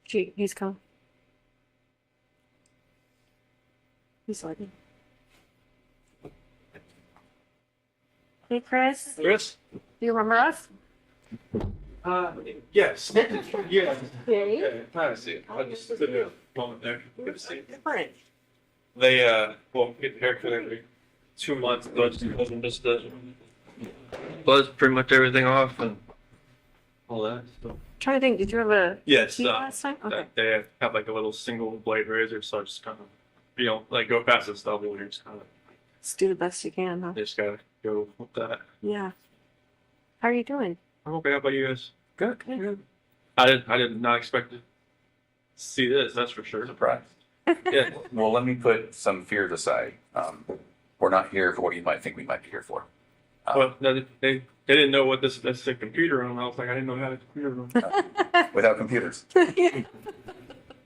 He's coming. He's looking. Hey, Chris. Chris? Do you remember us? Yes. Yeah. Hey. Yeah, kind of see it. I just took a moment there. Good to see you. Different. They, well, get a haircut every 2 months, but just buzz pretty much everything off and all that. So. Trying to think, did you have a Yes, tea last time? Okay. they have like a little single blade razor, so I just kind of, like go past the stubble and just kind of, Just do the best you can, huh? just gotta go with that. Yeah. How are you doing? I'm okay. How about you guys? Good. Good. I did not expect to see this. That's for sure. Surprise. Yeah. Well, let me put some fears aside. We're not here for what you might think we might be here for. Well, no, they didn't know what that's a computer room. I was like, I didn't know how to computer room. Without computers.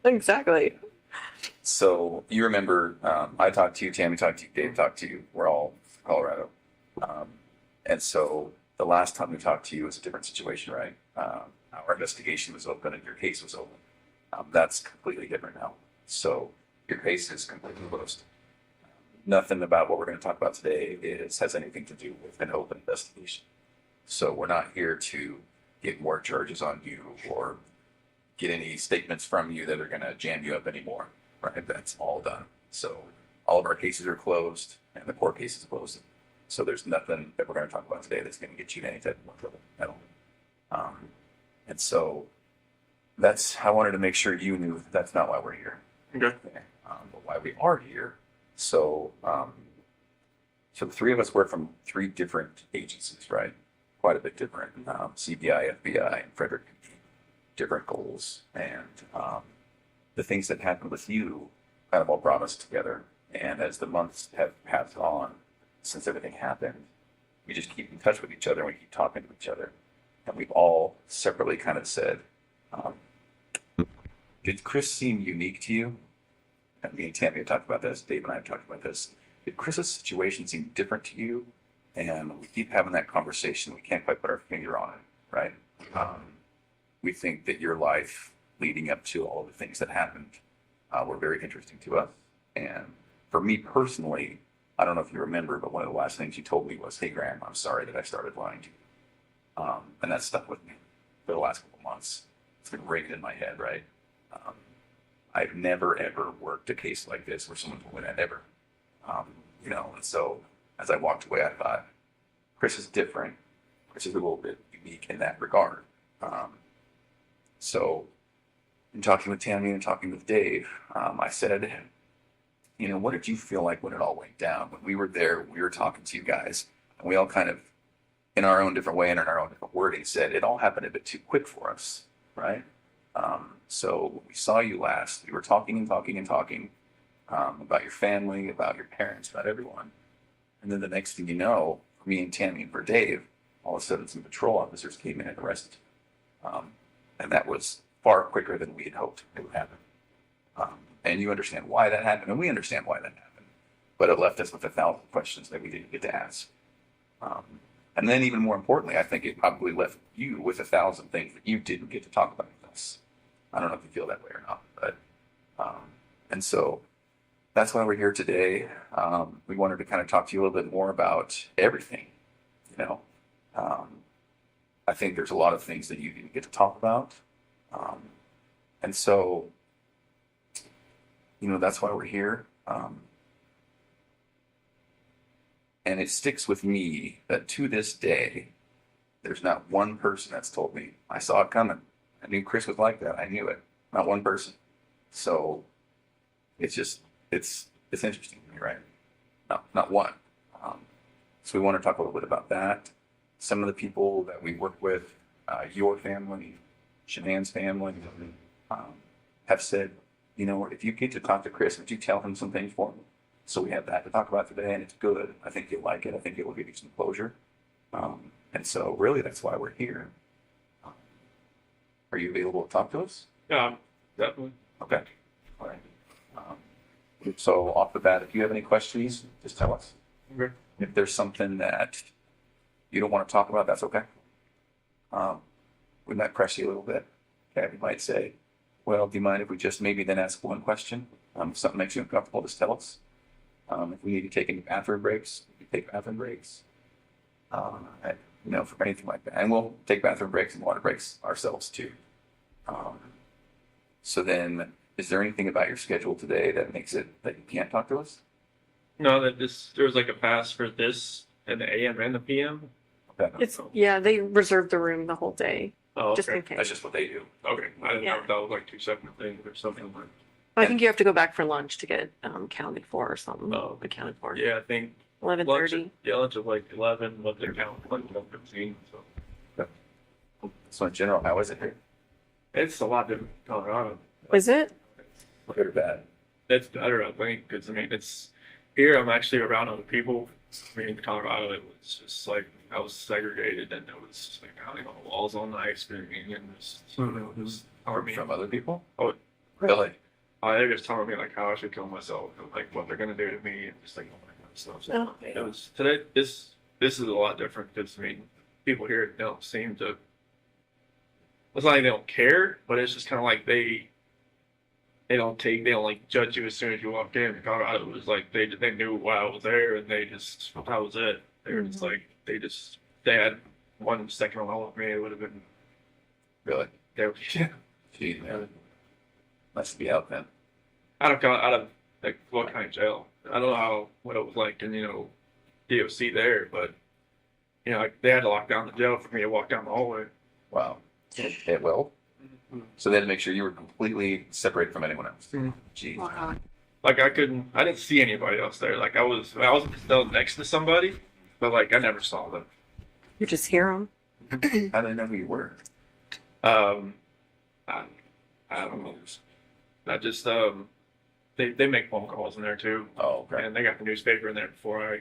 Exactly. So you remember, I talked to you, Tammy talked to you, Dave talked to you. We're all Colorado. And so the last time we talked to you was a different situation, right? Our investigation was open and your case was open. That's completely different now. So your case is completely closed. Nothing about what we're going to talk about today has anything to do with an open investigation. So we're not here to get more charges on you or get any statements from you that are going to jam you up anymore, right? That's all done. So all of our cases are closed and the court case is closed. So there's nothing that we're going to talk about today that's going to get you in any type of trouble at all. And so I wanted to make sure you knew that that's not why we're here. Okay. But why we are here. So the three of us work from three different agencies, right? Quite a bit different. CBI, FBI, and Frederick, different goals. And the things that happened with you kind of all brought us together. And as the months have passed on since everything happened, we just keep in touch with each other and we keep talking to each other. And we've all separately kind of said, did Chris seem unique to you? And me and Tammy have talked about this. Dave and I have talked about this. Did Chris's situation seem different to you? And we keep having that conversation. We can't quite put our finger on it, right? We think that your life leading up to all of the things that happened were very interesting to us. And for me personally, I don't know if you remember, but one of the last things you told me was, "Hey, Graham, I'm sorry that I started lying to you." And that stuck with me for the last couple of months. It's been ringing in my head, right? I've never ever worked a case like this where someone told me that ever. And so as I walked away, I thought, Chris is different. Chris is a little bit unique in that regard. So in talking with Tammy and talking with Dave, I said, what did you feel like when it all went down? When we were there, we were talking to you guys, and we all kind of, in our own different way and in our own different wording, said it all happened a bit too quick for us, right? So when we saw you last, we were talking and talking and talking about your family, about your parents, about everyone. And then the next thing you know, for me and Tammy and for Dave, all of a sudden some patrol officers came in and arrested you. And that was far quicker than we had hoped it would happen. And you understand why that happened, and we understand why that happened. But it left us with 1,000 questions that we didn't get to ask. And then even more importantly, I think it probably left you with 1,000 things that you didn't get to talk about with us. I don't know if you feel that way or not, but and so that's why we're here today. We wanted to kind of talk to you a little bit more about everything. I think there's a lot of things that you didn't get to talk about, and so that's why we're here. And it sticks with me that to this day, there's not one person that's told me, I saw it coming. I knew Chris was like that. I knew it. Not one person. So it's interesting to me, right? Not one. So we want to talk a little bit about that. Some of the people that we work with, your family, Shanann's family, have said, if you get to talk to Chris, would you tell him some things for me? So we have that to talk about today, and it's good. I think you'll like it. I think it will give you some closure. And so really that's why we're here. Are you available to talk to us? Yeah, definitely. Okay. All right. So off the bat, if you have any questions, just tell us. Okay. If there's something that you don't want to talk about, that's okay. We might press you a little bit. Okay, we might say, Well, do you mind if we just maybe then ask one question? If something makes you uncomfortable, just tell us. If we need to take any bathroom breaks, we can take bathroom breaks. I- for anything like that. And we'll take bathroom breaks and water breaks ourselves too. So then, is there anything about your schedule today that makes it that you can't talk to us? No, there was like a pass for this and the AM and the PM. Okay. They reserved the room the whole day, Oh, just in okay. That's case. just what they do. Okay, I didn't know Yeah. if that was like two separate things or something. I think you have to go back for lunch to get counted for or something. Oh. Accounted for. Yeah, I think 11:30. lunch of like 11, but they count like 15. So So in general, how is it here? it's a lot different in Colorado. Was it? Good or bad? It's better, I think, because I mean, it's here. I'm actually around other people. I mean, in Colorado, it was just like I was segregated, and it was like hanging on the walls all night, screaming, and it was army. From other people? Oh. Really? They're just telling me like how I should kill myself, and like what they're gonna do to me, and just like all that kind of stuff. So Oh. it was today. This is a lot different because I mean, people here don't seem to. It's not like they don't care, but it's just kind of like they don't like judge you as soon as you walk in. In Colorado, it was like they knew why I was there, and they just that was it. They were just like they had 1 second on all of me. It would have been Really? they were, yeah. Gee, man. Must be out then. out of like what kind of jail. I don't know what it was like in DOC there, but like, they had to lock down the jail for me to walk down the hallway. Wow. It will. So they had to make sure you were completely separated from anyone else. Mhm. Jeez. Wow. Like I didn't see anybody else there. Like I was still next to somebody, but like I never saw them. You just hear them. How did they know who you were? I don't know. I just they make phone calls in there too, Oh, okay. and they got the newspaper in there before I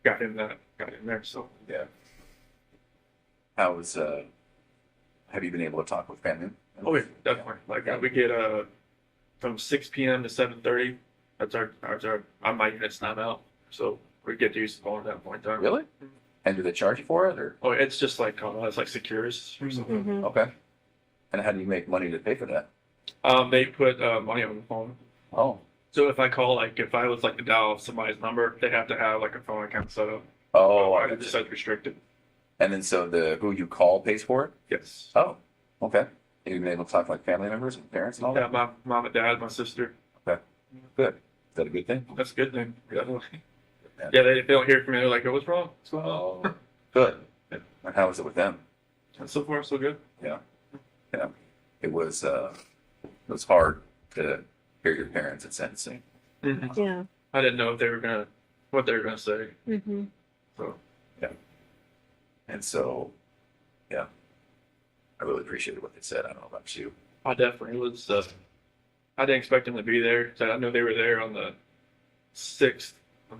got in there. So Yeah. How was have you been able to talk with family? oh yeah, definitely. Like we get from 6 p.m. to 7:30. That's our on my unit's not out, so we get to use the phone at that point in time. Really? And do they charge you for it or Oh, it's just like it's like Securus or something. Mhm. okay. And how do you make money to pay for that? They put money on the phone. Oh. So if I call, like, if I was like to dial somebody's number, they have to have like a phone account set up. Oh, I I just just said restricted. and then so the who you call pays for it? Yes. Oh, okay. Have you been able to talk to like family members and parents and all Yeah, that? my mom and dad, my sister. Good. Is that a good thing? That's a good thing. Definitely. Yeah. Yeah, they don't hear from me. They're like, "Oh, what's wrong? What's going on?" Oh, good. And how was it with them? And so far, so good. Yeah. It was hard to hear your parents at sentencing. Yeah. I didn't know if what they were gonna say. Mm-hmm. So And so, yeah, I really appreciated what they said. I don't know about you. I definitely was. I didn't expect them to be there. So I know they were there on the 6th.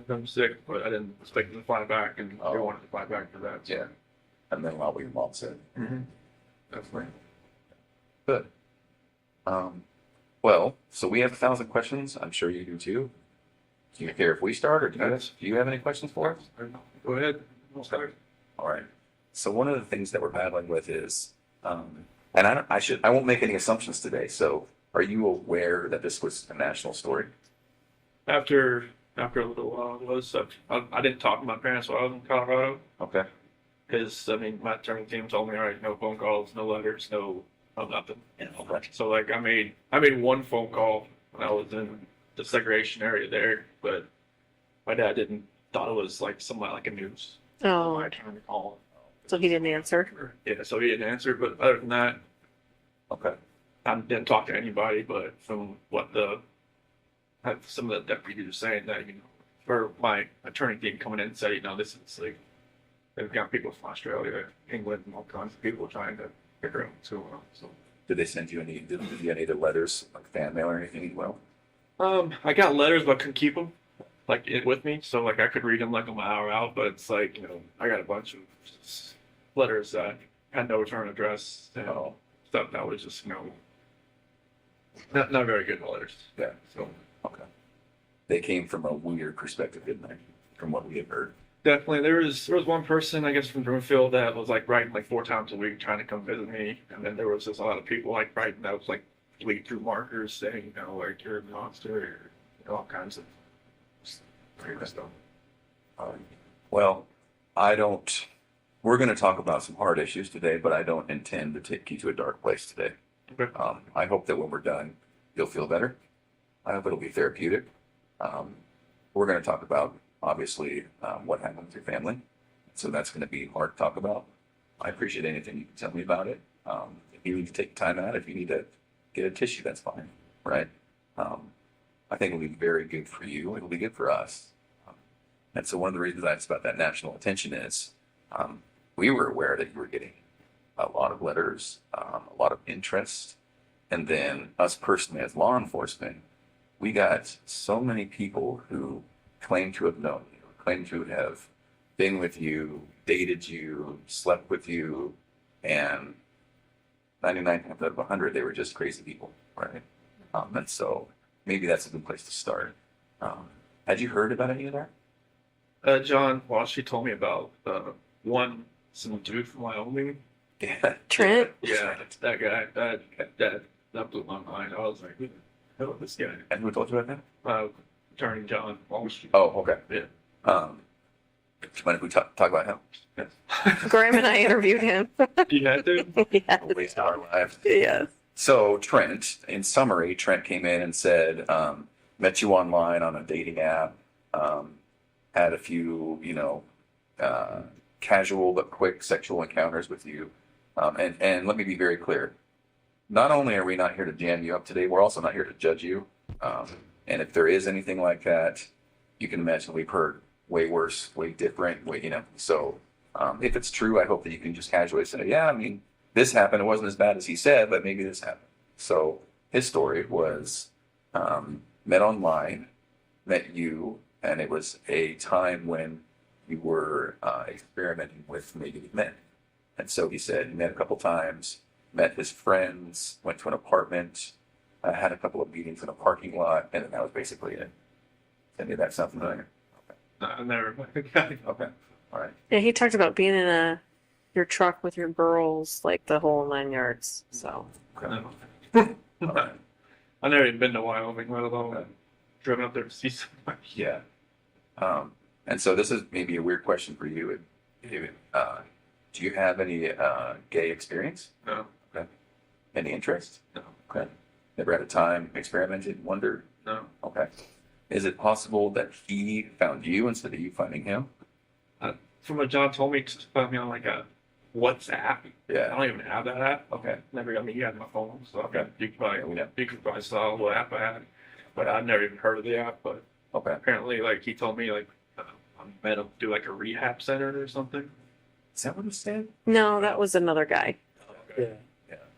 I'm 6th, but I didn't expect them to fly back, and they Oh. wanted to fly back for that. So. Yeah. And then what your mom said. Mm-hmm. That's right. Good. Well, so we have 1,000 questions. I'm sure you do too. Do you care if we start, or do you have any questions for us? Go ahead. We'll start. All right. So one of the things that we're battling with is, and I won't make any assumptions today. So are you aware that this was a national story? After a little while, it was. I didn't talk to my parents while I was in Colorado Okay. because I mean my attorney team told me, all right, no phone calls, no letters, no nothing. Okay. So like I made one phone call when I was in the segregation area there, but my dad thought it was like somewhat like a news. Oh, I trying to call. so he didn't answer. Yeah, so he didn't answer. But other than that, Okay. I didn't talk to anybody. But from what some of the deputies were saying, that for my attorney team coming in and said, this is like they've got people from Australia, England, and all kinds of people trying to figure out what's going on. So. Did they send you did you get any other letters, like fan mail or anything? Well, I got letters, but I couldn't keep them with me, so like I could read them like on my hour out. But it's like I got a bunch of letters that had no return address and stuff that was just not very good letters. Yeah. So okay. They came from a weird perspective, didn't they? From what we have heard. definitely there was one person I guess from Broomfield that was like writing like 4 times a week trying to come visit me, and then there was just a lot of people like writing that was like bleed through markers saying, you know, like you're a monster, or you know, all kinds of crazy stuff. Well, I don't. We're going to talk about some hard issues today, but I don't intend to take you to a dark place today. Okay. I hope that when we're done, you'll feel better. I hope it'll be therapeutic. We're going to talk about, obviously, what happened with your family. So that's going to be hard to talk about. I appreciate anything you can tell me about it. If you need to take time out, if you need to get a tissue, that's fine, right? I think it'll be very good for you. It'll be good for us. And so one of the reasons I asked about that national attention is we were aware that you were getting a lot of letters, a lot of interest. And then us personally as law enforcement, we got so many people who claim to have known you, claim to have been with you, dated you, slept with you, and 99 times out of 100, they were just crazy people, right? And so maybe that's a good place to start. Had you heard about any of that? John Walsh, he told me about some dude from Wyoming. Yeah. Trent? Yeah, that guy. That blew my mind. I was like, who the hell is this guy? And who told you about that? Attorney John Walsh. Oh, okay. Yeah. Do you mind if we talk about him? Yes. Graham and I interviewed him. You had to? Yes. Waste our lives. Yes. So Trent, in summary, Trent came in and said, met you online on a dating app, had a few, casual but quick sexual encounters with you. And let me be very clear. Not only are we not here to jam you up today, we're also not here to judge you. And if there is anything like that, you can imagine we've heard way worse, way different, So if it's true, I hope that you can just casually say, yeah, I mean, this happened. It wasn't as bad as he said, but maybe this happened. So his story was met online, met you, and it was a time when you were experimenting with maybe men. And so he said he met a couple times, met his friends, went to an apartment, had a couple of meetings in a parking lot, and then that was basically it. Any of that sound familiar? I never. Okay. All right. Yeah, he talked about being in your truck with your girls, like the whole 9 yards. So Okay. No. All right. I've never even been to Wyoming, let alone driven up there to see somebody. Yeah. And so this is maybe a weird question for you, David. Do you have any gay experience? No, Any interest? No. Okay. Never had a time experimented, wondered? no. Okay. Is it possible that he found you instead of you finding him? From what John told me, just found me on like a WhatsApp. I Yeah. don't even have that app. Okay. Never. I mean, you had my phone, so Okay. you could probably Yeah. saw what app I had, but I've never even heard of the app. But Okay. apparently, like he told me, like I met him do like a rehab center or something. Is that what it said? no, that was another guy. Yeah,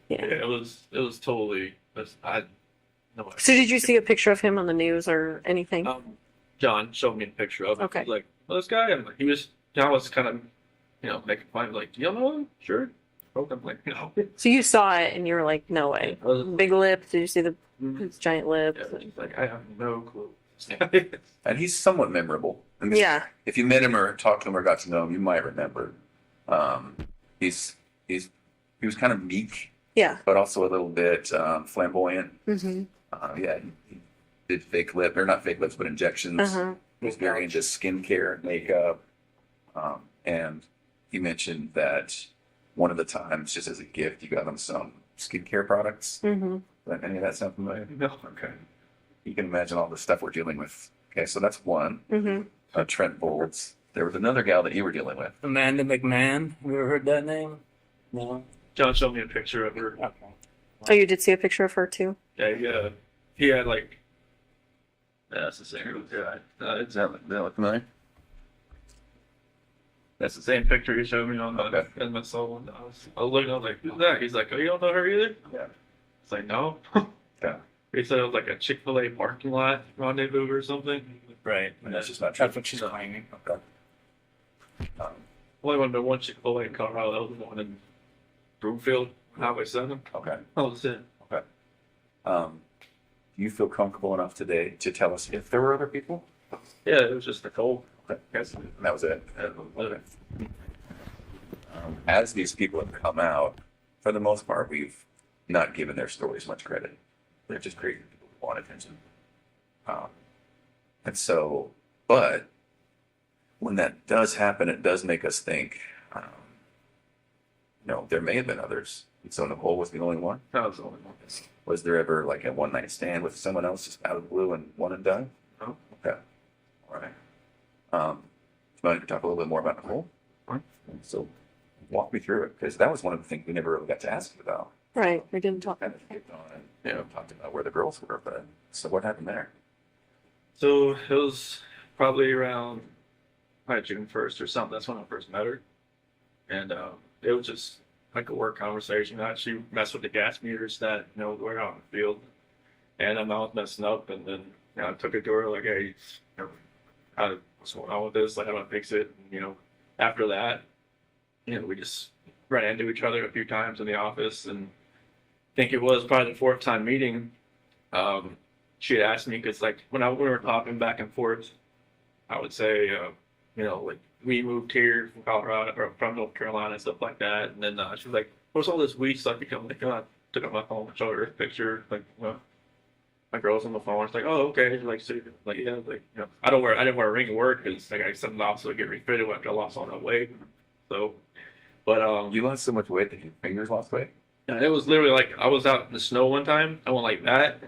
Yeah. it was totally. I no. So did you see a picture of him on the news or anything? John showed me a picture of it. Okay. He was like, well, this guy, and like, John was kind of, making fun, like, do you know him? Sure. I'm like, no. So you saw it and you were like, no way. I was Big lips. Did you see Mhm. his giant lips? Yeah, just like, I have no clue. And he's somewhat memorable. I mean, Yeah. If you met him or talked to him or got to know him, you might remember. He was kind of meek, Yeah. but also a little bit flamboyant. Mm-hmm. Yeah, he did not fake lips, but injections. Uh-huh. He was very into skincare and makeup. And he mentioned that one of the times, just as a gift, you got him some skincare products. Mm-hmm. Does any of that sound familiar? No. Okay. You can imagine all the stuff we're dealing with. Okay, so that's one. Mm-hmm. Trent Bolts. There was another gal that you were dealing with. Amanda McMahon. Have you ever heard that name? No. John showed me a picture of her. Okay. Oh, you did see a picture of her too? Yeah, he had like. That's the same. Yeah, Does that look familiar? that's the same picture he showed me on Okay. in my soul. And I was looking. I was like, "Who's that?" He's like, "Oh, you don't know her either?" Yeah. It's like, "No." Yeah. He said it was like a Chick-fil-A parking lot rendezvous or something. Right. And that's just not true. That's what she's claiming. Okay. Only went to one Chick-fil-A in Colorado. That was the one in Broomfield, Highway 7. Okay. That was it. Do you feel comfortable enough today to tell us if there were other people? Yeah, it was just Nicole. Okay. And that was it. Okay. As these people have come out, for the most part, we've not given their stories much credit. They're just crazy people who want attention. Um, and so, but when that does happen, it does make us think, there may have been others. So Nicole was the only one. That was the only one. Was there ever like a one night stand with someone else just out of the blue and one and done? No. Okay. All right. Do you want to talk a little bit more about Nicole? Sure. So walk me through it, because that was one of the things we never really got to ask you about. Right. We didn't talk. Kind of skipped on and talked about where the girls were, but so what happened there? So it was probably around June 1st or something. That's when I first met her. And it was just like a work conversation. She messed with the gas meters that, were out in the field. And I was messing up. And then, I took it to her like, hey, what's going on with this? Like, how do I fix it? And, after that, we just ran into each other a few times in the office. And I think it was probably the fourth time meeting. She had asked me, because like when we were talking back and forth, I would say, like we moved here from Colorado or from North Carolina and stuff like that. And then she was like, "What's all this weed stuff become?" Like, I took out my phone, showed her a picture, like, my girl's on the phone. It's like, "Oh, okay." Like, so, like, yeah, like, I didn't wear a ring to work because like I something also get refitted after I lost all that weight. So, but You lost so much weight that your fingers lost weight? yeah, it was literally like I was out in the snow one time. I went like that.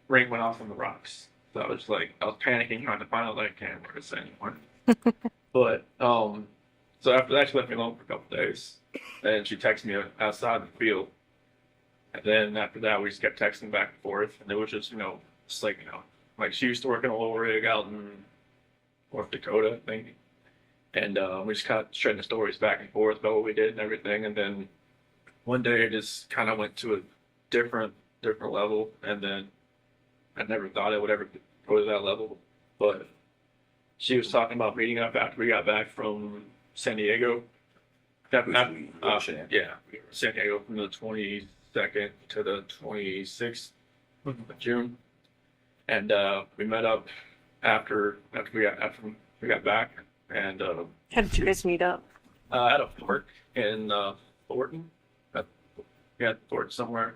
Ring went off on the rocks. So I was panicking trying to find out that I can't wear this anymore. But so after that she left me alone for a couple days. And she texted me outside the field. And then after that we just kept texting back and forth. And it was just, just like she used to work in a little rig out in North Dakota, I think. And we just kind of sharing the stories back and forth about what we did and everything. And then one day it just kind of went to a different level. And then I never thought it would ever go to that level, but she was talking about meeting up after we got back from San Diego. Yeah, we were in San Diego from the 22nd to the 26th of June, and we met up after we got back, and How did you guys meet up? at a park in Thornton. Thornton somewhere.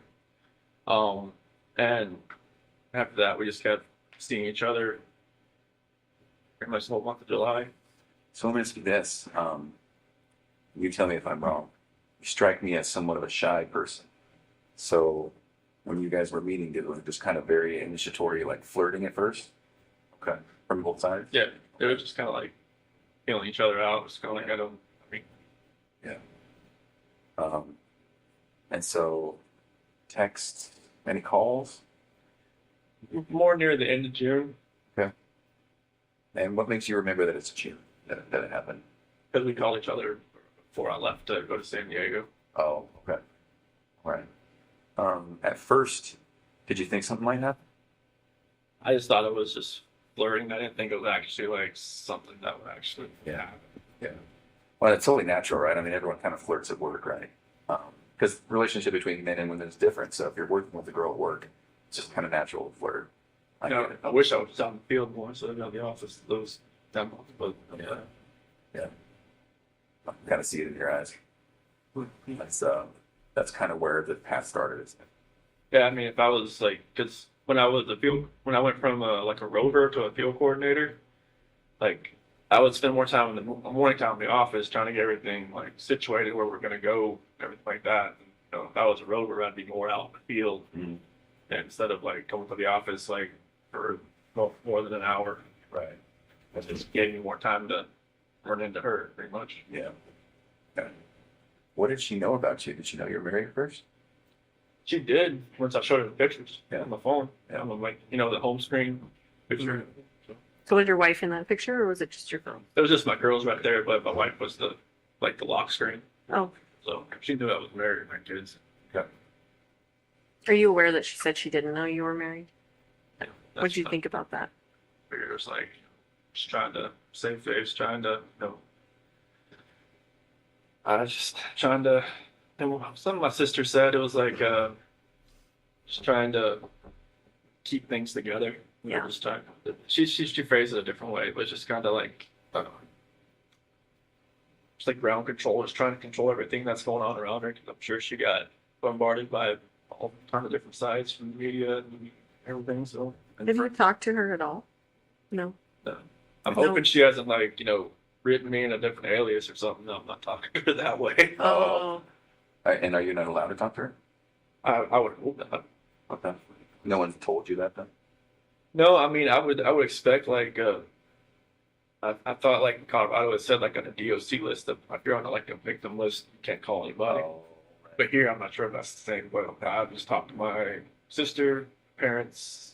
And after that, we just kept seeing each other pretty much the whole month of July. So let me ask you this. You tell me if I'm wrong. You strike me as somewhat of a shy person. So when you guys were meeting, it was just kind of very initiatory, like flirting at first? Okay. From both sides? Yeah, it was just kind of like feeling each other out. It was kind of like, Yeah. And so texts, any calls? more near the end of June, And what makes you remember that it's a June that it happened? because we called each other before I left to go to San Diego. Oh, okay. All right. At first, did you think something might happen? I just thought it was just flirting. I didn't think it was actually like something that would actually happen. Yeah. Well, it's totally natural, right? I mean, everyone kind of flirts at work, right? Because the relationship between men and women is different. So if you're working with a girl at work, it's just kind of natural to flirt. I get it. I wish I was out in the field more instead of in the office those that month, but Yeah. I can kind of see it in your eyes. That's kind of where the path started, isn't it? Yeah, I mean, if I was like, because when I went from like a rover to a field coordinator, like I would spend more time in the morning time in the office trying to get everything like situated where we're gonna go, everything like that. And, if I was a rover, I'd be more out in the field, and instead of like coming to the office like for more than an hour. Right. It just gave me more time to run into her, pretty much. Yeah. Okay. What did she know about you? Did she know you were married first? She did once I showed her the pictures Yeah. on the phone. Yeah. I'm like, the home screen picture. So was your wife in that picture, or was it just your phone? It was just my girls right there, but my wife was the lock screen. Oh, So she knew I was married and my kids. are you aware that she said she didn't know you were married? That's What'd you fine. think about that? I figured it was like just trying to save face, trying to I was just trying to. Something my sister said, it was like just trying to keep things together. Yeah. Just trying. She phrased it a different way, but just kind of like just like ground control, just trying to control everything that's going on around her. 'Cause I'm sure she got bombarded by all kinds of different sides from the media and everything. So, and Have you talked to her at all? No. I'm No. hoping she hasn't like written me in a different alias or something. No, I'm not talking to her that way. Oh. And are you not allowed to talk to her? I would hope not. Okay. No one's told you that then? No, I mean I would expect like I thought like in Colorado it said like on the DOC list that if you're on like a victim list you can't call anybody. Oh, But here I'm not sure if that's the same. But I just talked to my sister, parents,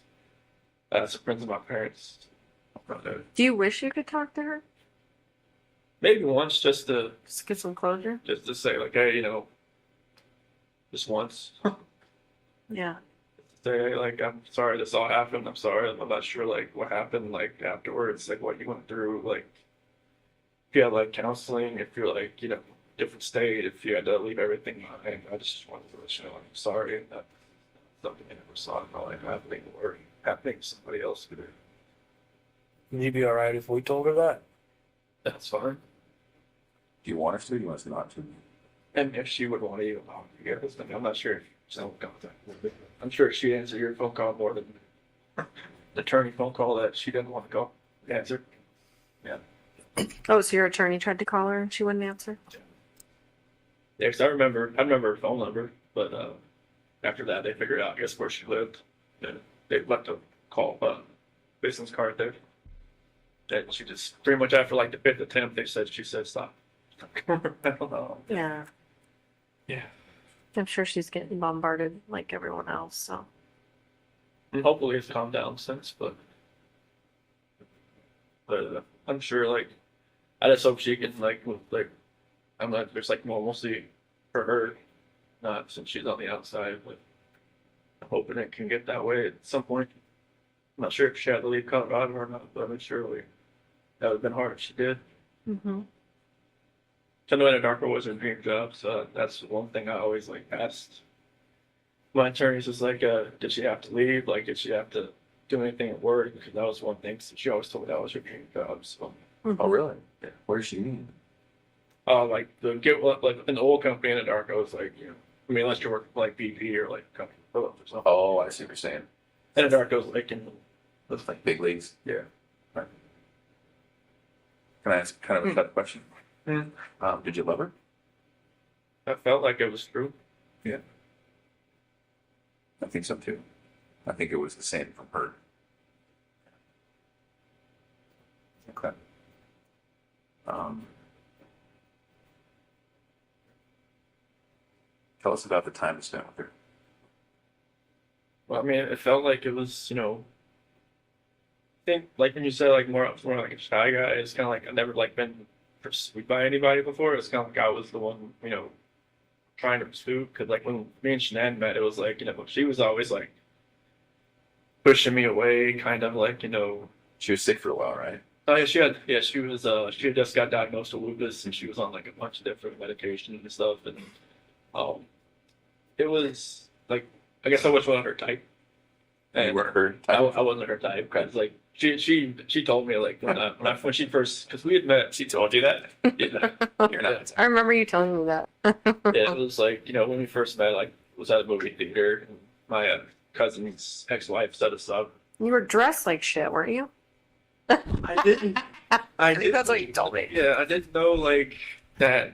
some friends of my parents. Do you wish you could talk to her? Maybe once just to Just get some closure? say like, hey, just once. Yeah. Say hey, like I'm sorry this all happened. I'm sorry. I'm not sure like what happened like afterwards, like what you went through, like if you had like counseling, if you're like, different state, if you had to leave everything behind. I just wanted to let you know I'm sorry and that something I never saw in my life happening or happening to somebody else. Would you be alright if we told her that? That's fine. do you want us to? Do you want us not to? And if she would want to even talk to you guys, I'm not sure if she's in contact with me. I'm sure she'd answer your phone call more than the attorney phone call that she didn't want to call. Answer. Oh, so your attorney tried to call her and she wouldn't answer? Yeah, 'cause I remember her phone number, but after that they figured out, I guess, where she lived. And they left a business card there. And she just pretty much after like the fifth attempt, she said stop. I don't know. Yeah. Yeah. I'm sure she's getting bombarded like everyone else, so. And hopefully it's calmed down since, but I'm sure like I just hope she can I'm not there's like normalcy for her, not since she's on the outside, but I'm hoping it can get that way at some point. I'm not sure if she had to leave Colorado or not, but I'm surely that would have been hard if she did. Mm-hmm. I know Anadarko was her dream job, so that's one thing I always like asked my attorneys is like, did she have to leave? Like, did she have to do anything at work? Because that was one thing. So she always told me that was her dream job. So, Oh, really? Where does she mean? like like in the oil company in Anadarko is like, I mean, unless you're working for like BP or like company Phillips or something. Oh, I see what you're saying. Anadarko's like in Looks like big leagues. yeah. Can I ask kind of a tough question? Mm. Did you love her? I felt like it was true. I think so too. I think it was the same from her. Okay. Tell us about the time you spent with her. Well, I mean, it felt like it was, I think like when you said like more like a shy guy, it's kind of like I've never like been pursued by anybody before. It's kind of like I was the one, trying to pursue. Because like when me and Shanann met, it was like, she was always like pushing me away, kind of like, She was sick for a while, right? oh yeah, she had just got diagnosed with lupus and she was on like a bunch of different medications and stuff. And it was like, I guess I wasn't her type. And you weren't her I type? wasn't her type because like she told me like when she first because we had met. She told you that? Yeah, You're not. I remember you telling me that. it was like when we first met, like was at a movie theater. And my cousin's ex-wife set us up. You were dressed like shit, weren't you? I didn't. I think that's what you told me. Yeah, I didn't know like that.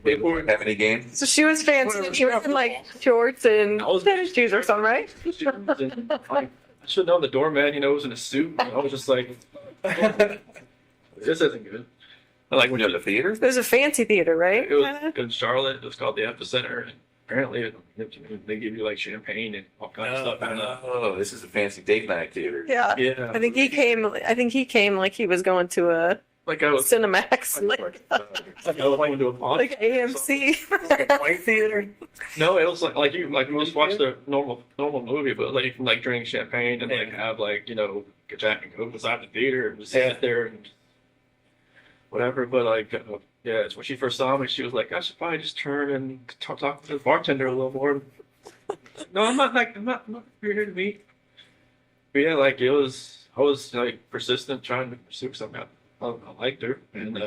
They were Have any games? So she was fancy and you were in like shorts and I was- tennis shoes or something, right? I should have known the doorman, was in a suit. And I was just like, this isn't good. And like when You know, the theater? It was a fancy theater, right? it was in Charlotte, it was called the Epicenter. And apparently, they give you like champagne and all kinds of stuff. And, Oh, this is a fancy date night theater. Yeah. yeah, I think he came like he was going to a like I was Cinemax, like I was going to a pond. like AMC. White theater? No, it was like you we just watched the normal movie, but like you can like drink champagne and like have like get Jack and Coke beside the theater and just sit there and whatever. But like yeah, it's when she first saw me, she was like, I should probably just turn and talk to the bartender a little more. No, I'm not you're here to meet. But yeah, like I was like persistent trying to pursue something. I liked her and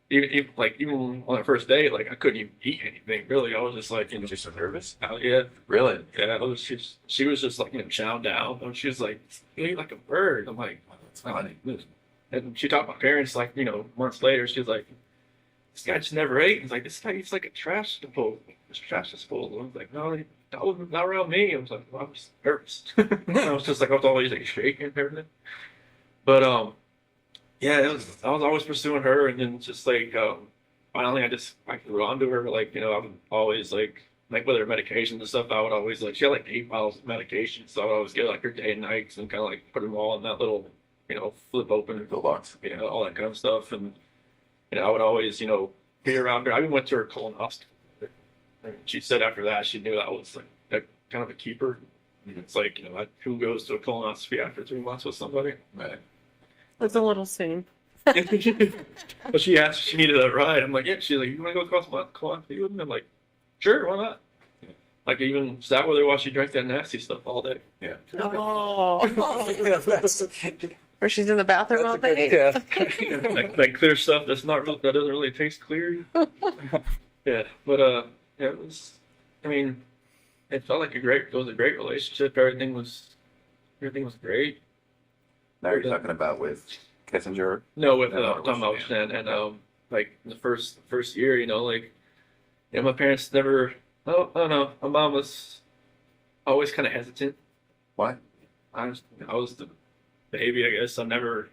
even on the first day, like I couldn't even eat anything really. I was just like, Just so nervous. yeah, Really? yeah. I was just, she was just like, chowing down. And she was like, you eat like a bird. I'm like, That's funny. and she talked to my parents like, months later. She was like, this guy just never ate. He's like, this guy eats like a trash disposal. It's trash disposal. I was like, no, that was not around me. I was like, well, I was nervous. I was just like, I was always like shaking and everything. But yeah, I was always pursuing her, and then just like finally, I grew onto her. Like I would always like with her medications and stuff. I would always like she had like 8 bottles of medication, so I would always get like her day and nights and kind of like put them all in that little flip open, Pillbox. all that kind of stuff. And I would always be around her. I even went to her colonoscopy, and she said after that she knew that was like kind of a keeper. It's like who goes to a colonoscopy after 3 months with somebody? Right. It's a little soon. But she asked if she needed a ride. I'm like, yeah. She's like, you want to go across my colonoscopy with me? I'm like, sure, why not? Like even sat with her while she drank that nasty stuff all day. Yeah. Oh. That's Or she's in the bathroom all a good day. test. like clear stuff that doesn't really taste clear. Yeah, but yeah, it was. I mean, it felt like it was a great relationship. Everything was great. Now you're talking about with Kissinger. No, with No, Tom yeah. Elsham and like the first year, like my parents never. I don't know. My mom was always kind of hesitant. Why? I was the baby, I guess. I never,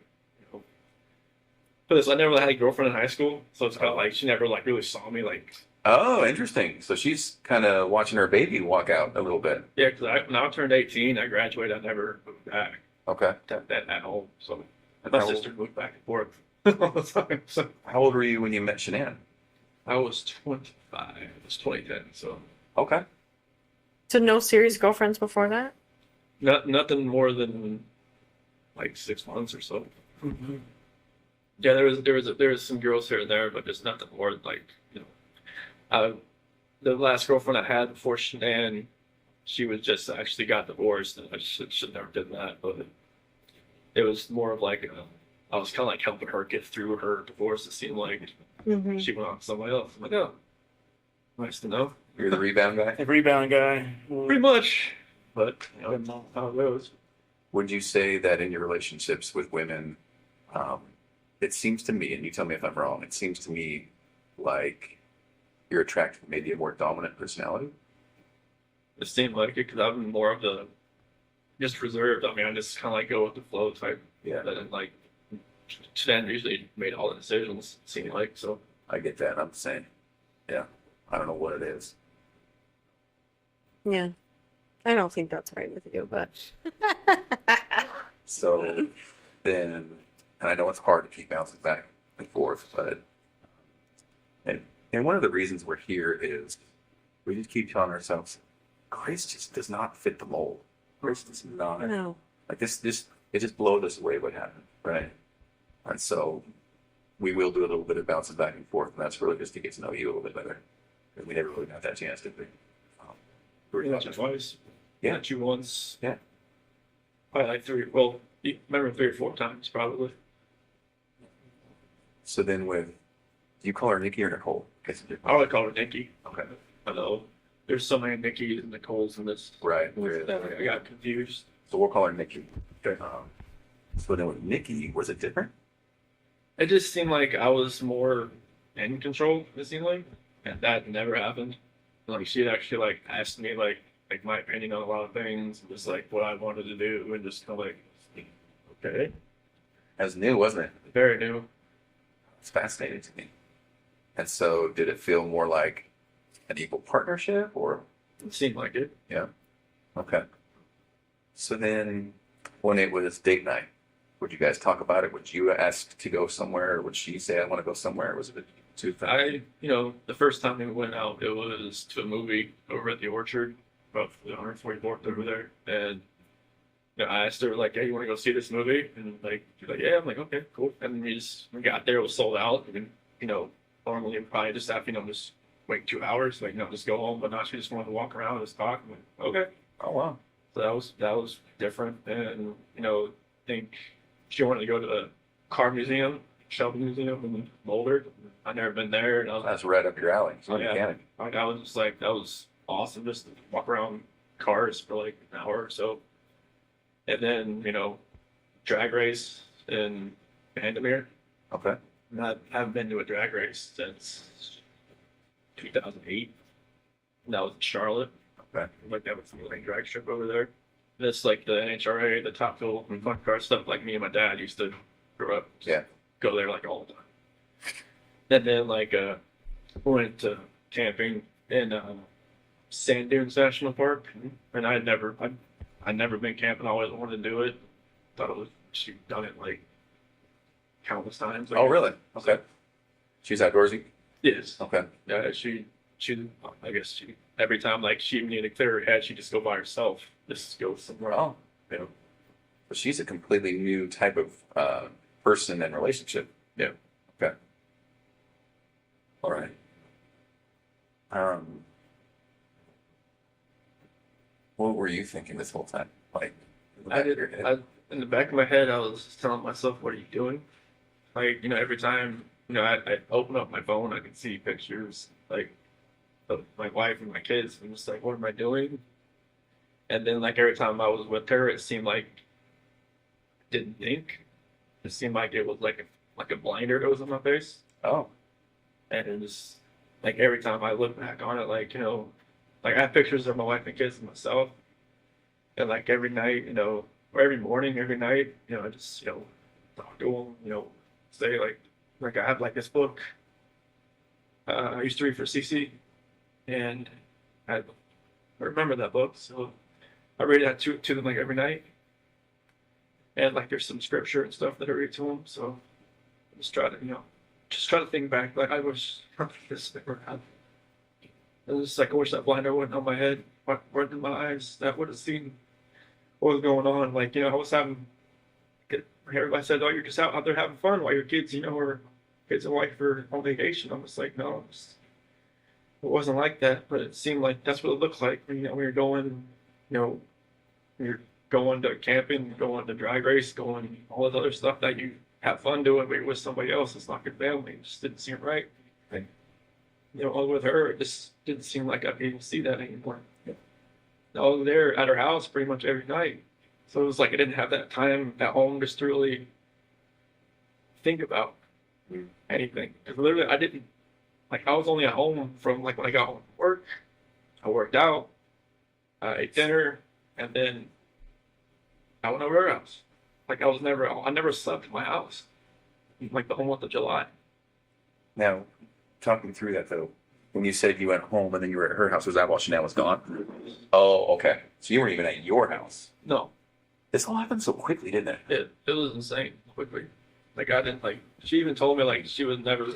I never had a girlfriend in high school, so it's kind of like she never like really saw me like. Oh, interesting. So she's kind of watching her baby walk out a little bit. Yeah, because when I turned 18, I graduated. I never moved back Okay. at home. So And my how, sister moved back and forth all the time. So how old were you when you met Shanann? I was 25. It was 2010. So Okay. So no serious girlfriends before that? nothing more than like 6 months or so. Yeah, there was some girls here and there, but just nothing more like the last girlfriend I had before Shanann, she was just actually got divorced, and I should never did that. But it was more of like I was kind of like helping her get through her divorce. It seemed like Mm-hmm. she went on to somebody else. I'm like, oh, nice to know. You're the rebound guy. The rebound guy. Pretty much, but how it goes. Would you say that in your relationships with women, it seems to me, and you tell me if I'm wrong, it seems to me like you're attracted to maybe a more dominant personality? It seemed like it because I'm more of the just reserved. I mean, I just kind of like go with the flow type. Yeah. And like Shanann usually made all the decisions. It seemed like so. I get that. I'm saying, yeah, I don't know what it is. Yeah. I don't think that's right with you, but So then, and I know it's hard to keep bouncing back and forth, but and one of the reasons we're here is we just keep telling ourselves, Grace just does not fit the mold. Grace does not no. like this. It just blows us away what happened, right? And so we will do a little bit of bouncing back and forth, and that's really just to get to know you a little bit better. Because we never really got that chance, did we? Pretty much twice. Yeah. Met you once. Yeah. Probably like three. Well, you remember 3 or 4 times probably. So then do you call her Nikki or Nicole? I would call her Nikki. Okay. I know. There's so many Nikki's and Nicoles in this. Right. there is. I got confused. So we'll call her Nikki. So then with Nikki, was it different? It just seemed like I was more in control. It seemed like, and that never happened. Like she'd actually like asked me like my opinion on a lot of things, just like what I wanted to do, and just kind of like, okay, That was new, wasn't it? very new. It's fascinating to me. And so did it feel more like an equal partnership or? It seemed like it. Okay. So then when it was date night, would you guys talk about it? Would you ask to go somewhere? Or would she say, I want to go somewhere? Was it a two thing? The first time we went out, it was to a movie over at the Orchard, about the 144th over there, and I asked her like, "Hey, you want to go see this movie?" And like, she's like, "Yeah." I'm like, "Okay, cool." And we got there, it was sold out, and normally we'd probably just have just wait 2 hours, like just go home, but not. She just wanted to walk around and just talk. I'm like, okay. Oh, wow. So that was different, and I think she wanted to go to the car museum, Shelby Museum in Boulder. I've never been there, and I was That's right up your alley. It's Oh, yeah. uncanny. like, I was just like, that was awesome just to walk around cars for like an hour or so. And then, drag race in Vandermeer. Okay. And I haven't been to a drag race since 2008. And that was in Charlotte. Okay. Like that was the only drag strip over there. That's like the NHRA, the Top Fuel, fun car stuff. Like me and my dad used to grow up. Yeah. Go there like all the time. And then went to camping in Sand Dunes National Park, and I'd never been camping. I always wanted to do it. Thought it was she'd done it like countless times. Oh, really? Okay. She's outdoorsy? Yes. Okay. Yeah, she I guess she every time like she needed to clear her head, she'd just go by herself. Just go somewhere. Oh. You know. But she's a completely new type of person and relationship. Yeah. Okay. All right. What were you thinking this whole time? Like, in the I back of did. your head? In the back of my head, I was telling myself, "What are you doing?" Like, every time, I open up my phone, I can see pictures like of my wife and my kids. I'm just like, "What am I doing?" And then, like every time I was with her, it seemed like I didn't think. It seemed like it was like a blinder that was on my face, Oh, and it was like every time I look back on it, like I have pictures of my wife and kids and myself, and like every night, or every morning, every night, I just, talk to them, say like I have like this book I used to read for CC, and I remember that book, so I read that to them like every night, and like there's some scripture and stuff that I read to them, so I just try to think back, like I wish this never happened. It was just like I wish that blinder wasn't on my head, wasn't in my eyes, that would have seen what was going on. Like, I was everybody said, "Oh, you're just out there having fun while your kids, or kids and wife are on vacation." I was like, no, it wasn't like that, but it seemed like that's what it looked like when you're going, you're going to camping, going to drag race, going all this other stuff that you have fun doing, but you're with somebody else. It's not your family. It just didn't seem right. Right. With her, it just didn't seem like I could even see that anymore. I was there at her house pretty much every night. So it was like I didn't have that time at home just to really think about anything. Because literally, I didn't, I was only at home from like when I got home from work. I worked out, I ate dinner, and then I went over to her house. I never slept in my house, like the whole month of July. now, talking through that though, when you said you went home and then you were at her house, was that while Chanel was gone? Oh, okay. So you weren't even at your house. No, This all happened so quickly, didn't it? it was insane quickly. Like I didn't like. She even told me like she would never, in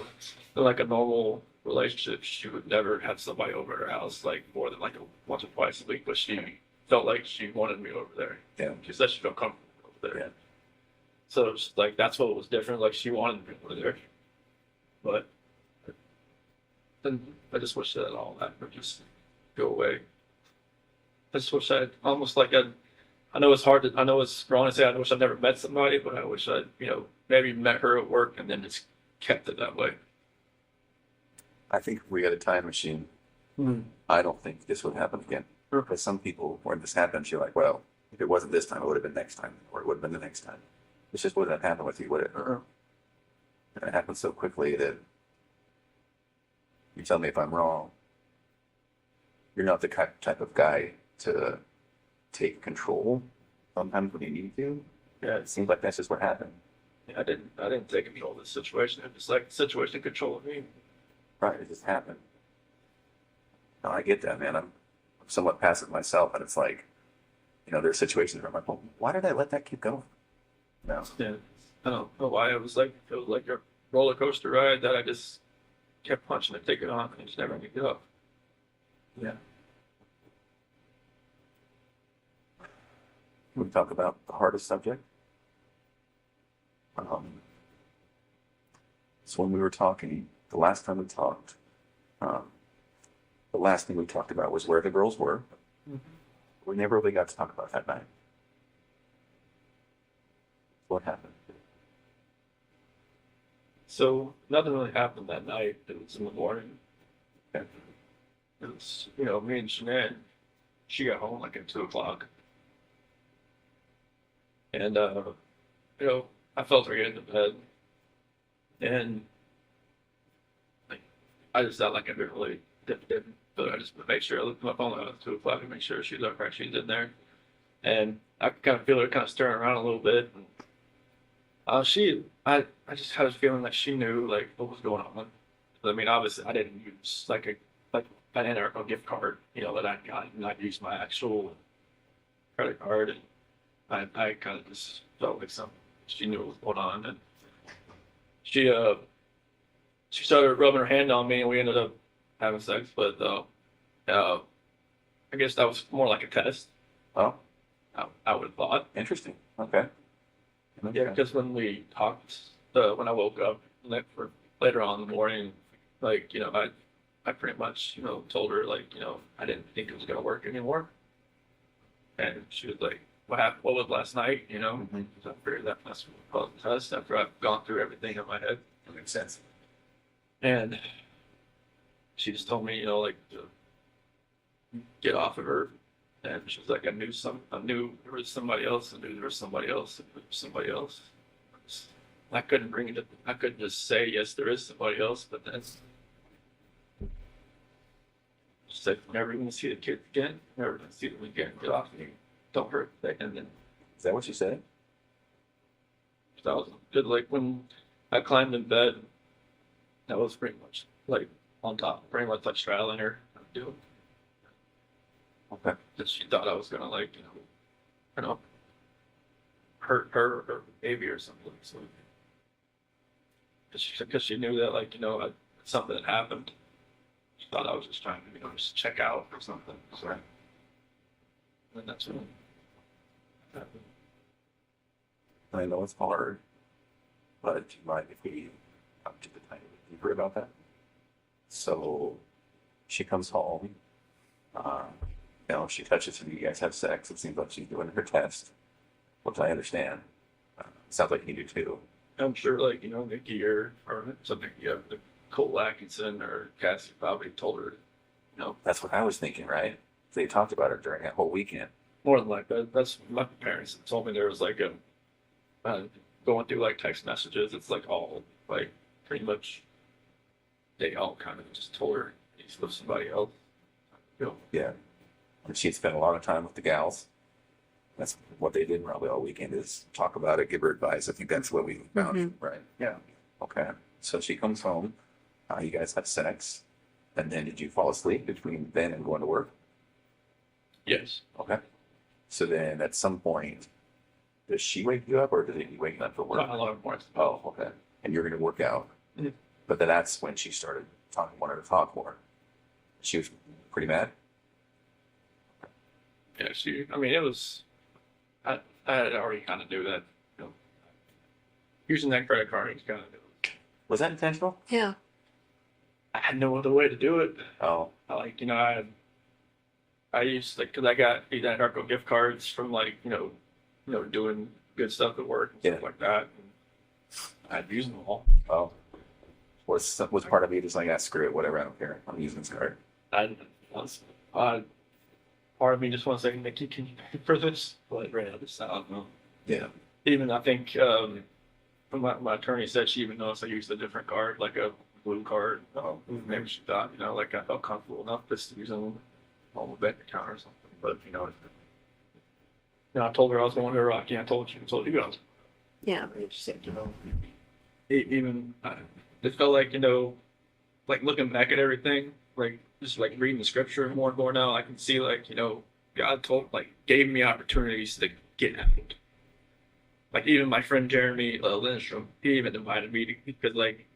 like a normal relationship, she would never have somebody over at her house like more than like once or twice a week. But she felt like she wanted me over there. Yeah. She said she felt comfortable over there. Yeah. So it's like that's what was different. Like she wanted me over there, but then I just wish that all that would just go away. I just wish I almost like I know it's hard to, I know it's wrong to say I wish I'd never met somebody, but I wish I'd, maybe met her at work and then just kept it that way. I think if we had a time machine, I don't think this would happen again. Sure. Because some people, when this happens, you're like, well, if it wasn't this time, it would have been next time, or it would have been the next time. It's just wouldn't happen with you, would it? Uh-uh. And it happened so quickly that you tell me if I'm wrong. You're not the type of guy to take control sometimes when you need to. Yeah, It seems like that's just what happened. I didn't take control of the situation. It was like the situation controlled me. Right, it just happened. No, I get that, man. I'm somewhat passive myself, and it's like, there's situations where I'm like, well, why did I let that keep going? No. Yeah, I don't know why it was like a roller coaster ride that I just kept punching the ticket on and just never picked it up. Yeah. Can we talk about the hardest subject? So when we were talking, the last time we talked, the last thing we talked about was where the girls were. We never really got to talk about that night. What happened? So nothing really happened that night. It was in the morning. And it was, me and Jeanette, she got home like at 2 o'clock. And, I felt her get into bed. And like, I just felt like I didn't really dip. But I just made sure I looked at my phone at 2 o'clock and make sure she was upright. She's in there. And I could kind of feel her kind of stirring around a little bit. And, I just had a feeling that she knew like what was going on. I mean, obviously, I didn't use like an Anarco gift card, that I got, and I used my actual credit card, and I kind of just felt like she knew what was going on, and she started rubbing her hand on me, and we ended up having sex. But I guess that was more like a test. Oh, I would have thought. interesting. Okay. Yeah, because when we talked, when I woke up for later on in the morning, like, I pretty much, told her, like, I didn't think it was going to work anymore. And she was like, what happened? What was last night? Mhm. So I figured that's what caused the test after I've gone through everything in my head. That makes sense. And she just told me, like, to get off of her. And she was like, I knew there was somebody else, I knew there was somebody else, and there was somebody else. I couldn't bring it up. I couldn't just say, yes, there is somebody else, but then she said, never going to see the kids again, never going to see them again, get off me, don't hurt them. And then Is that what you said? that was good. Like when I climbed in bed, that was pretty much like on top, pretty much like straddling her. Do Okay. that she thought I was gonna like, hurt her or baby or something. So, because she knew that like, something had happened. She thought I was just trying to, just check out or something. So, and that's what happened. I know it's hard, but do you mind if we talk to the tiny bit deeper about that? So she comes home. She touches you. You guys have sex. It seems like she's doing her test, which I understand. Sounds like you do too. I'm sure, like, Nikki or something, Cole Atkinson or Cassie probably told her, That's what I was thinking, right? They talked about it during that whole weekend. more than like that. That's my parents told me there was like going through like text messages. It's like all like pretty much they all kind of just told her he's with somebody else. Yeah. And she'd spent a lot of time with the gals. That's what they did probably all weekend is talk about it, give her advice. I think that's what we found, right? Yeah. Okay. So she comes home. You guys have sex. And then did you fall asleep between then and going to work? Yes. Okay. So then at some point, does she wake you up or does you wake up for work? Not a lot of points. Oh, okay. And you're going to work out. Mhm. But then that's when she started wanted to talk more. She was pretty mad. Yeah, it was, I had already kind of knew that, using that credit card, was kind of, Was that intentional? Yeah. I had no other way to do it. Oh, I used like, cause I got these Anarco gift cards from like, doing good stuff at work and stuff Yeah. like that. And I'd use them all. oh. Was part of you just like, screw it, whatever, I don't care. I'm using this card. I was, part of me just wants to say, Nikki, can you pay for this? But right, I don't know. Yeah. Even I think, from what my attorney said, she even noticed I used a different card, like a blue card. Oh, Maybe she thought, like I felt comfortable enough just using a bank account or something. But I told her I was going to Iraq. Yeah, I told you guys. Yeah. It's just, even it felt like, like looking back at everything, like just like reading the scripture more and more now, I can see like, God gave me opportunities to get out. Like even my friend Jeremy Lindstrom, he even invited me because like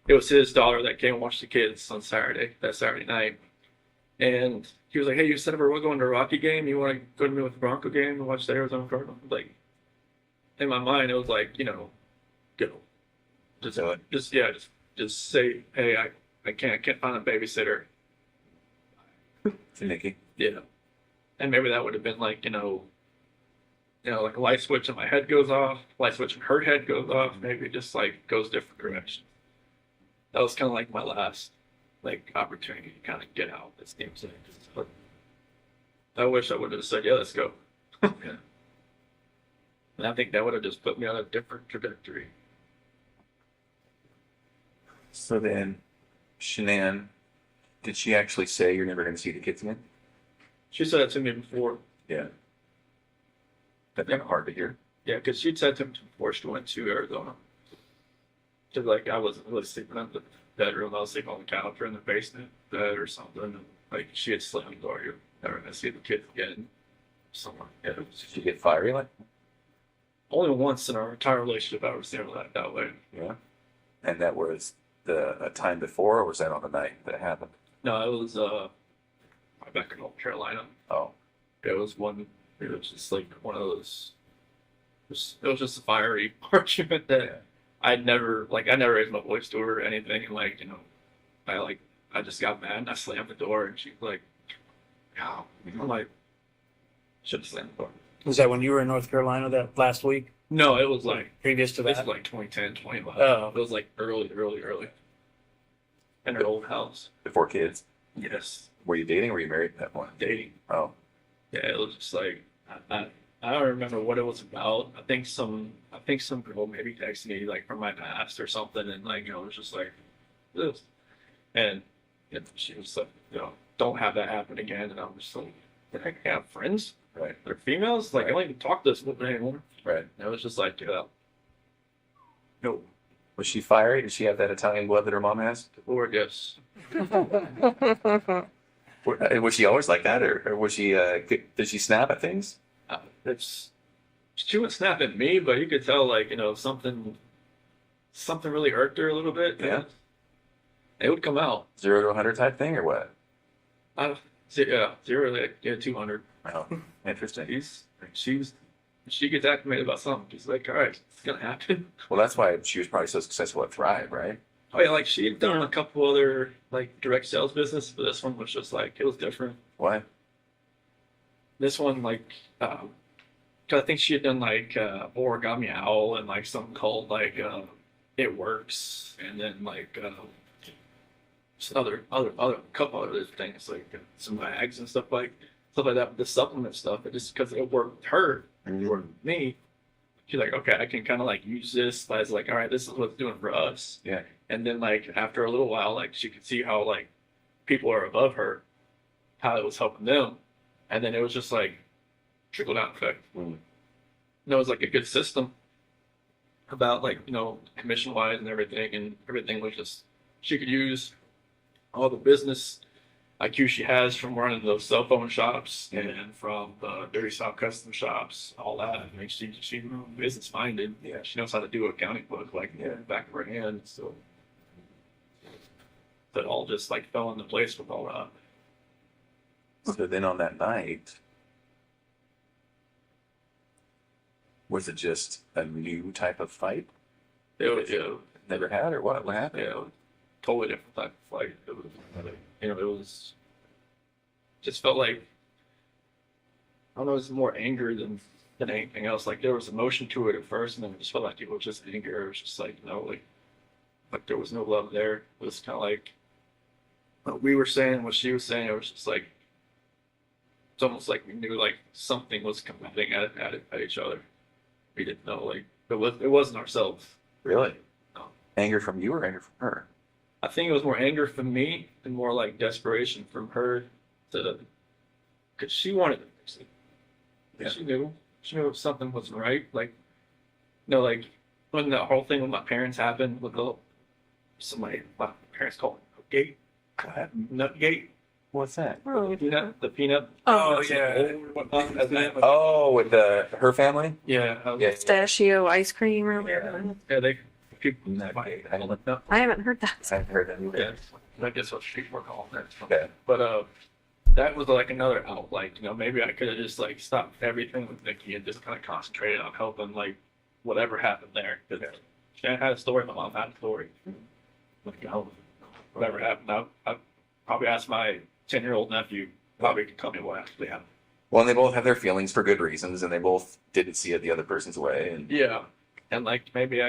it was his daughter that came and watched the kids on that Saturday night. And he was like, hey, you said we're going to a Rocky game. You want to go to me with the Bronco game and watch the Arizona Cardinals? Like, in my mind, it was like, go. Just say, hey, I can't find a babysitter. to Nikki. Yeah. And maybe that would have been like, like a light switch in my head goes off, light switch in her head goes off. Maybe it just like goes different directions. that was kind of like my last like opportunity to kind of get out. It seems like. But I wish I would have said, yeah, let's go. Yeah. And I think that would have just put me on a different trajectory. So then, Shanann, did she actually say you're never going to see the kids again? She said it to me before. Yeah. That's kind of hard to hear. Yeah, because she'd said to me before she went to Arizona. Because, like, I wasn't really sleeping in the bedroom. I was sleeping on the couch or in the basement bed or something. And, like, she had slammed the door. You're never going to see the kids again. Something like that. It was Did you get fiery like? only once in our entire relationship I was ever that way. Yeah. And that was a time before, or was that on the night that happened? No, it was back in North Carolina. Oh, It was just like one of those. It was just a fiery argument that I never raised my voice to her or anything. And like, I just got mad and I slammed the door and she's like, "How?" I'm like, should have slammed the door. Was that when you were in North Carolina that last week? No, it was like Previous to this that? was like 2010, 2011. Oh. It was like early. In her old house. before kids. Yes, Were you dating or were you married at that point? dating. Oh, Yeah, it was just like I don't remember what it was about. I think some girl maybe texted me like from my past or something, and like it was just like this, and she was like, don't have that happen again. And I'm just like, I have friends. right, They're females. Like I don't even talk to this woman anymore. right. And it was just like, no, Was she fiery? Did she have that Italian blood that her mom has? Lord, yes. Was she always like that, or was she? Did she snap at things? It's she would snap at me, but you could tell like something really irked her a little bit. Yeah. It would come out. 0 to 100 type thing, or what? Yeah, 0 to 200. Oh, interesting. She gets acclimated about something. She's like, all right, it's gonna happen. Well, that's why she was probably so successful at Thrive, right? Oh yeah, like she had done Yeah. a couple other like direct sales business, but this one was just like it was different. Why? This one like, cause I think she had done like Origami Owl and like something called like It Works, and then like just other couple other things like some bags and stuff like that. But the supplement stuff, it just because it worked with her, it worked with me. She's like, okay, I can kind of like use this as like, all right, this is what it's doing for us. Yeah. And then like after a little while, like she could see how like people are above her, how it was helping them, and then it was just like trickle down effect. Mm. And it was like a good system about like commission wise and everything was just she could use all the business IQ she has from running those cell phone shops and from the Dirty South custom shops, all that. I mean, she's business minded. Yeah. She knows how to do accounting book like the back of her hand. So that all just like fell into place with all that. So then on that night, was it just a new type of fight? It was, Never had, or what? What happened? yeah, it was a totally different type of fight. It was, it was just felt like I don't know, it was more anger than anything else. Like there was emotion to it at first, and then it just felt like it was just anger. It was just like like there was no love there. It was kind of like what we were saying, what she was saying. It was just like it's almost like we knew like something was coming at each other. We didn't know like it wasn't ourselves. Really? No. Anger from you or anger from her? I think it was more anger from me and more like desperation from her because she wanted to fix it. Yeah. She knew if something wasn't right. Like, like when that whole thing with my parents happened with my parents called it Nutgate. What's that? Oh, The peanut. Oh, yeah. Oh, with her family? Yeah. Yeah. pistachio ice cream or whatever. Yeah, they people. Nutgate. I haven't heard that. I haven't heard that either. Yeah, I guess what people were calling it. Yeah. But that was like another out. Like maybe I could have just like stopped everything with Nikki and just kind of concentrated on helping like whatever happened there. Because she had a story, my mom had a story. Like whatever happened, I probably asked my 10-year-old nephew probably to tell me what actually happened. Well, and they both have their feelings for good reasons, and they both didn't see it the other person's way. And Yeah, and like maybe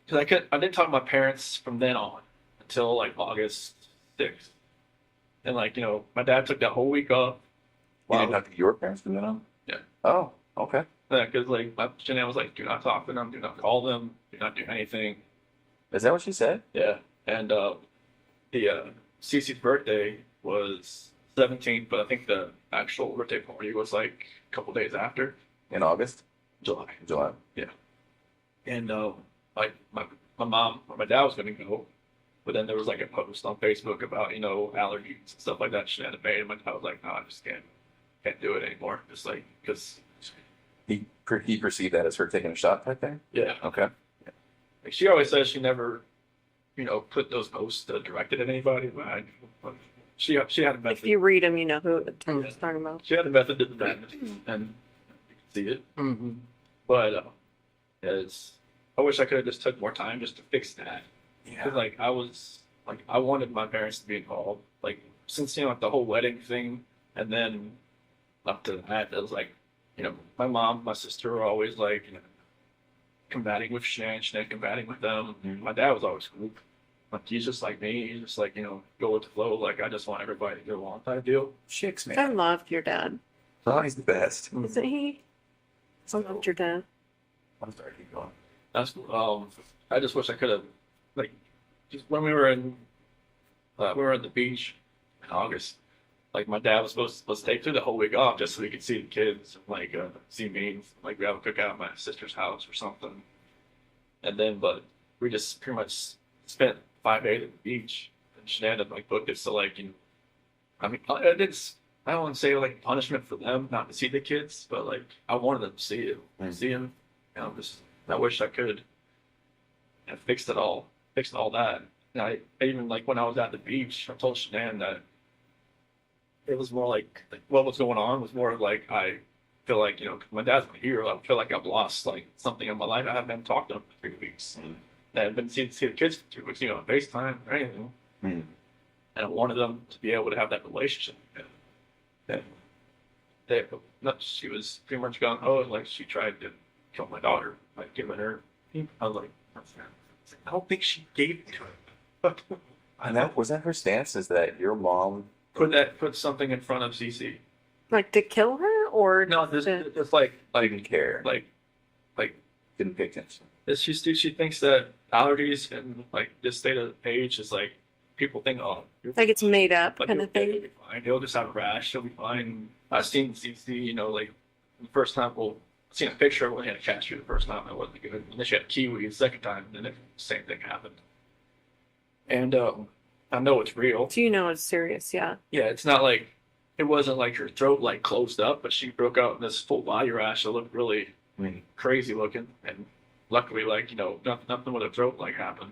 because I didn't talk to my parents from then on. until like August 6th. And like, you know, my dad took that whole week off. You Wow. didn't talk to your parents from then on? Yeah. Oh, okay. Because like my Jeanette was like, do not talk to them, do not call them, do not do anything. Is that what she said? Yeah. And the Cece's birthday was 17th, but I think the actual birthday party was like a couple days after, In August? July. July. And like my mom or my dad was gonna go, but then there was like a post on Facebook about, you know, allergies and stuff like that she had made, and my dad was like, no, I just can't do it anymore. Just like because He perceived that as her taking a shot type thing? yeah, Okay. like she always says she never, you know, put those posts directed at anybody, but she had a If method. you read them, you know who it's talking about. She had a method to the madness, and you can see it. Mm-hmm. But yeah, I wish I could have just took more time just to fix that. Yeah. Cause like I wanted my parents to be involved. Like since you know like the whole wedding thing, and then up to that, it was like, you know, my mom, my sister were always like, you know, combating with Shannon combating with them. Mhm. My dad was always cool. Like he's just like me. He's just like, you know, go with the flow. Like I just want everybody to get along type deal. Chicks, I man. loved your dad. Oh, he's the best. Isn't he? I loved your dad. I'm sorry, keep going. That's I just wish I could have like just when we were at the beach in August. Like my dad was supposed to take through the whole week off just so he could see the kids and like see me. Like we have a cookout at my sister's house or something. And then but we just pretty much spent 5 days at the beach and Shannon like booked it so like, you know, I mean I don't want to say like punishment for them not to see the kids, but like I wanted them to see it. Mm. See them. You know, just I wish I could have fixed all that. And I even like when I was at the beach, I told Shanann that it was more like what was going on was more of like I feel like, you know, my dad's not here. I feel like I've lost like something in my life. I haven't been talked to them for 3 weeks. I haven't been see the kids for 2 weeks, you know, on FaceTime or anything. Mm. And I wanted them to be able to have that relationship. And she was pretty much gone. Oh, like she tried to kill my daughter by giving her. I was like, I don't think she gave it to him. And that was that her stance? Is that your mom? Put something in front of Cece. Like to kill her or No, just to- just like Didn't care. like Didn't pay attention. she thinks that allergies and like this state of age is like people think, oh, like it's made up like kind of he'll thing. be fine. He'll just have a rash. He'll be fine. I've seen CC, you know, like the first time, well, I've seen a picture when he had a cashew the first time, it wasn't good. And then she had kiwi the second time, and then the same thing happened. And I know it's real. So you know it's serious, yeah. Yeah, it's not like it wasn't like her throat like closed up, but she broke out in this full body rash that looked really crazy looking. And luckily, like, you know, nothing with her throat like happened.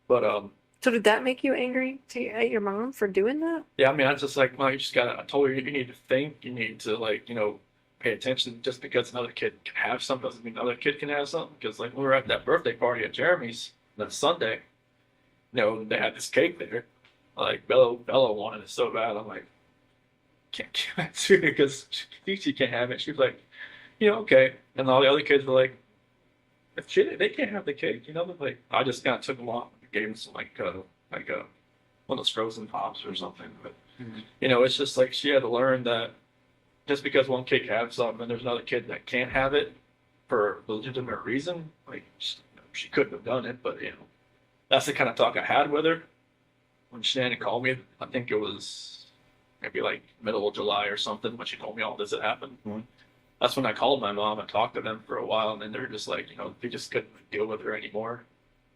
But So did that make you angry at your mom for doing that? yeah, I mean, I was just like, well, you just gotta, I told her you need to think, you need to like, you know, pay attention. Just because another kid can have something doesn't mean another kid can have something. Because like when we were at that birthday party at Jeremy's that Sunday, you know, they had this cake there. Like Bella wanted it so bad. I'm like, can't give it to her because she can't have it. She was like, you know, okay. And all the other kids were like, they can't have the cake, you know. But like, I just kind of took them off and gave them some like one of those frozen pops or something. But you know, it's just like she had to learn that just because one kid can have something and there's another kid that can't have it for a legitimate reason, like she couldn't have done it. But you know, that's the kind of talk I had with her when Shannon called me. I think it was maybe like middle of July or something when she told me all this had happened. Mhm. That's when I called my mom and talked to them for a while, and then they're just like, you know, they just couldn't deal with her anymore.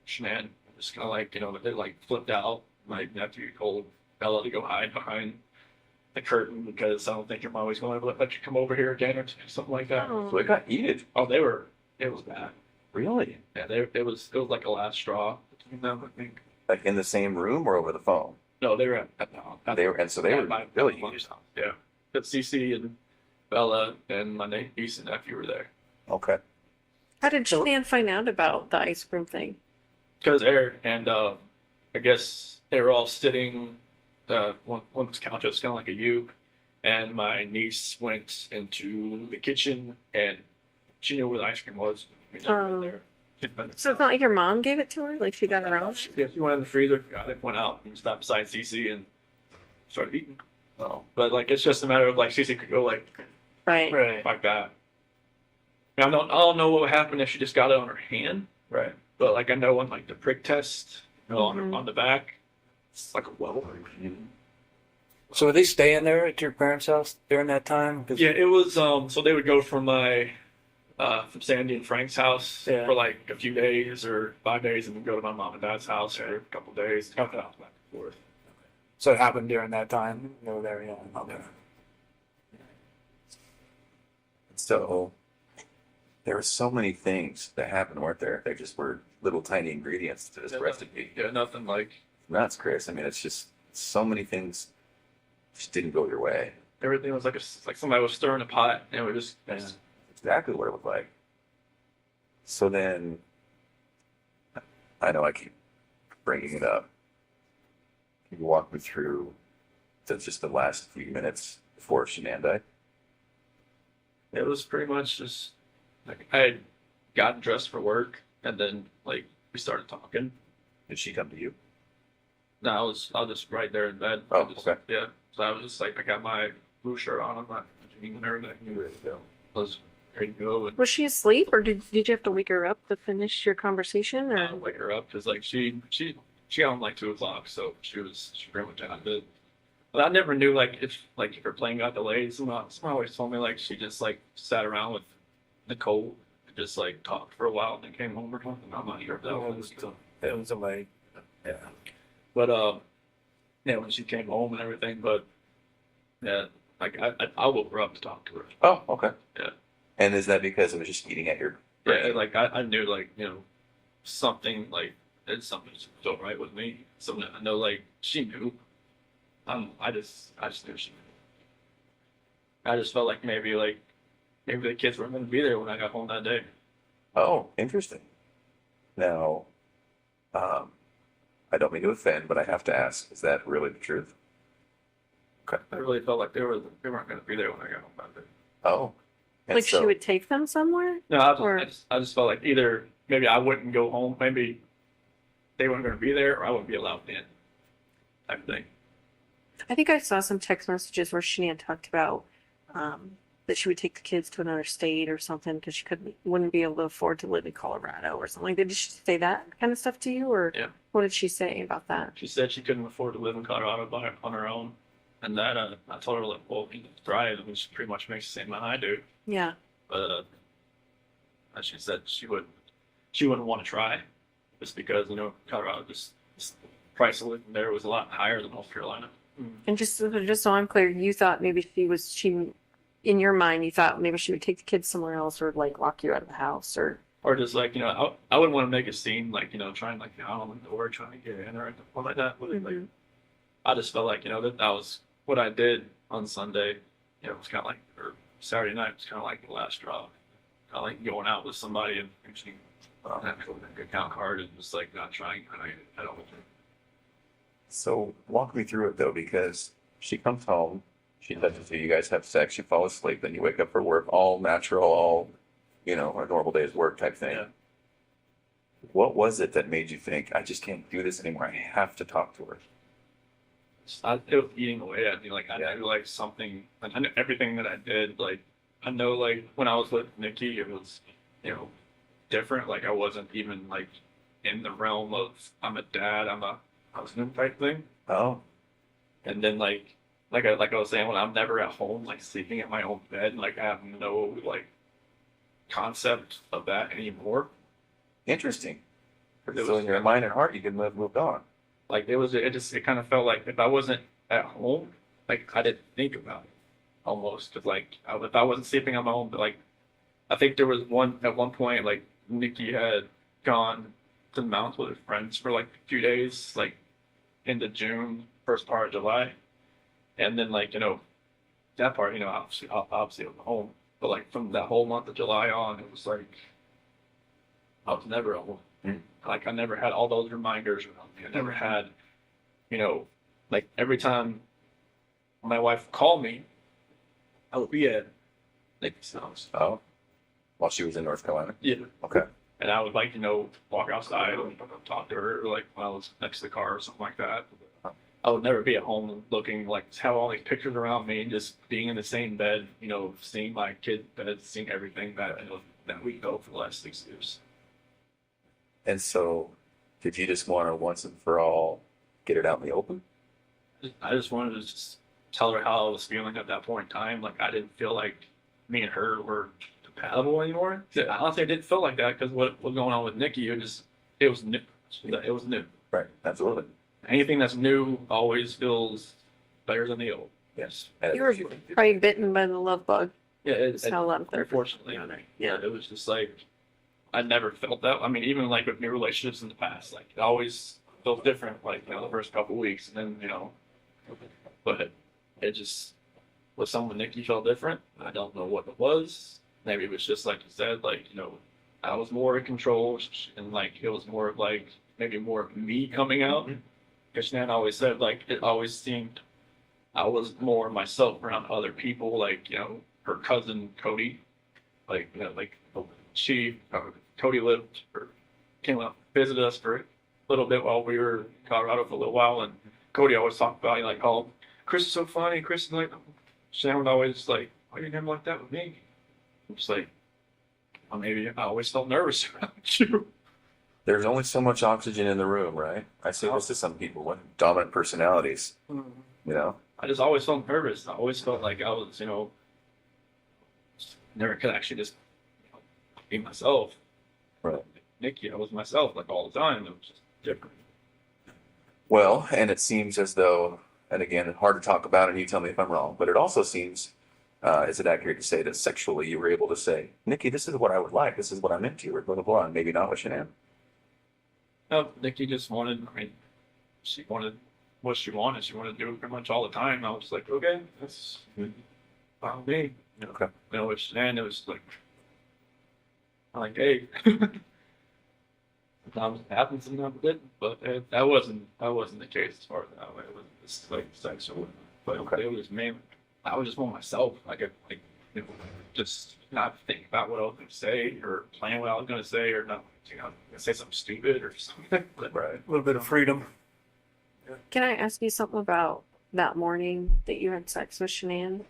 Shannon just kind of like, you know, they like flipped out. My nephew told Bella to go hide behind the curtain because I don't think your mom was going to let you come over here again or something like that. So it got heated. Oh, it was bad. Really? Yeah, it was like a last straw between them, I think. Like in the same room or over the phone? No, they were at They were, and so they were my really mother's heated. house. Yeah, but Cece and Bella and my niece and nephew were there Okay. How did Shanann find out about the ice cream thing? because Eric and I guess they were all sitting. One was couch, it was kind of like a U, and my niece went into the kitchen and she knew where the ice cream was. We never went there. So it's not like your mom gave it to her? Like she got her own? Yeah, she went in the freezer, got it, went out and stopped beside Cece and started eating. Oh, But like, it's just a matter of like Cece could go like Right. like that. I don't know what would happen if she just got it on her hand, right. but like I know on like the prick test, on Mhm. on the back, it's like a well. So were they staying there at your parents' house during that time? 'Cause- Yeah, it was. So they would go from from Sandy and Frank's house Yeah. for like a few days or 5 days, and then go to my mom and dad's house for a couple days, back and forth. So it happened during that time. They were there, yeah. Okay. So there were so many things that happened, weren't there? They just were little tiny ingredients to this recipe. Yeah, nothing like That's Chris. I mean, it's just so many things just didn't go your way. everything was like somebody was stirring a pot, and it was just That's exactly what it looked like. So then, I know I keep bringing it up. Can you walk me through just the last few minutes before Shenandoah died? it was pretty much just like I had gotten dressed for work, and then like we started talking. Did she come to you? No, I was just right there in bed. Oh, Just- okay. Yeah, so I was just like I got my blue shirt on, I'm not jeans and everything. Ready to go. I was ready to go, and Was she asleep or did you have to wake her up to finish your conversation I or? wake her up because like she got home like 2 o'clock, so she pretty much out of bed. But I never knew like if her plane got delayed. Someone always told me like she just like sat around with Nicole and just like talked for a while and then came home or something. I'm not sure if that was. It was delayed. Yeah. But yeah, when she came home and everything, but yeah, like I woke her up to talk to her. Oh, okay. Yeah. And is that because it was just eating at your Yeah, and, like I knew like something like it's something so right with me. Something I know like she knew. I just knew she knew. I just felt like maybe the kids weren't going to be there when I got home that day. Oh, interesting. Now, I don't mean to offend, but I have to ask, is that really the truth? Okay. I really felt like they weren't going to be there when I got home that day. Oh. And Like she so- would take them somewhere? No, Or- I just felt like either maybe I wouldn't go home, maybe they weren't going to be there, or I wouldn't be allowed in. Type thing. I think I saw some text messages where Shanann talked about that she would take the kids to another state or something because she wouldn't be able to afford to live in Colorado or something like that. Did she say that kind of stuff to you, or Yeah. what did she say about that? She said she couldn't afford to live in Colorado on her own, and that I told her like, well, you thrive, which pretty much makes the same amount I do. Yeah. But she said she wouldn't want to try, just because Colorado just the price of living there was a lot higher than North Carolina. And just so I'm clear, you thought maybe in your mind, you thought maybe she would take the kids somewhere else or like lock you out of the house or. Or just like I wouldn't want to make a scene like trying like out on the door trying to get in or anything like that. But, like, Mhm. I just felt like that was what I did on Sunday. It was kind of like or Saturday night was kind of like the last straw. Kind of like going out with somebody and actually having a good account card and just like not trying. I don't. So walk me through it though, because she comes home, she touches you, you guys have sex, you fall asleep, then you wake up for work, all natural, all, a normal day's work type thing. Yeah. What was it that made you think, I just can't do this anymore, I have to talk to her? It was eating away at me. Like I Yeah. knew like something. I knew everything that I did. Like I know like when I was with Nikki, it was different. Like I wasn't even like in the realm of I'm a dad, I'm a husband type thing. Oh, And then like I was saying, when I'm never at home, like sleeping in my own bed, like I have no like concept of that anymore. interesting. It So was- in your mind and heart, you could have moved on. Like it kind of felt like if I wasn't at home, like I didn't think about it almost. 'Cause, like if I wasn't sleeping on my own, but like I think there was at one point like Nikki had gone to the mountains with her friends for like a few days, like into June, first part of July, and then like that part, obviously I was home, but like from that whole month of July on, it was like I was never at home. Like I never had all those reminders around me. I never had, like every time my wife would call me, I would be at Nikki's house. Oh, while she was in North Carolina. Yeah. Okay. And I would like, walk outside and talk to her, like when I was next to the car or something like that. I would never be at home looking like have all these pictures around me and just being in the same bed, seeing my kid bed, seeing everything that we go for the last 6 years. And so, did you just want to once and for all get it out in the open? I just wanted to just tell her how I was feeling at that point in time. Like I didn't feel like me and her were compatible anymore. Yeah. Honestly, I didn't feel like that because what was going on with Nikki, it was new. It was new. Right, absolutely. Anything that's new always feels better than the old. Yes. You were probably bitten by the love bug. Yeah, That's how a lot of therapists. unfortunately. Yeah, it was just like I never felt that. I mean, even like with new relationships in the past, like it always felt different. Like the first couple weeks, and then but it just with someone with Nikki felt different. I don't know what it was. Maybe it was just like you said, like I was more in control, and like it was more of like maybe more of me coming out. Because Nan always said like it always seemed I was more myself around other people, like her cousin Cody, like Cody lived or came up visited us for a little bit while we were in Colorado for a little while, and Cody always talked about like, oh, Chris is so funny. Chris is like, Shannon would always like, why you never like that with me? I'm just like, well, maybe I always felt nervous around you. There's only so much oxygen in the room, right? I say this to some people with dominant personalities, I just always felt nervous. I always felt like I was, never could actually just be myself. Right. Nikki, I was myself like all the time. It was just different. Well, and it seems as though, and again, hard to talk about, and you tell me if I'm wrong, but it also seems, is it accurate to say that sexually you were able to say, Nikki, this is what I would like, this is what I'm into, or blah, blah, blah, and maybe not with Shanann? No, Nikki just wanted, she wanted what she wanted. She wanted to do it pretty much all the time. I was like, okay, that's fine with me. Okay. With Shanann, it was like, I'm like, hey. Sometimes it happens, sometimes it didn't, but that wasn't the case as far as that way. It was just like sex or whatnot. But Okay. it was mainly, I was just more myself. Just not think about what I was going to say or plan what I was going to say or not, say something stupid or something. But Right. A little bit of freedom. Can I ask you something about that morning that you had sex with Shanann?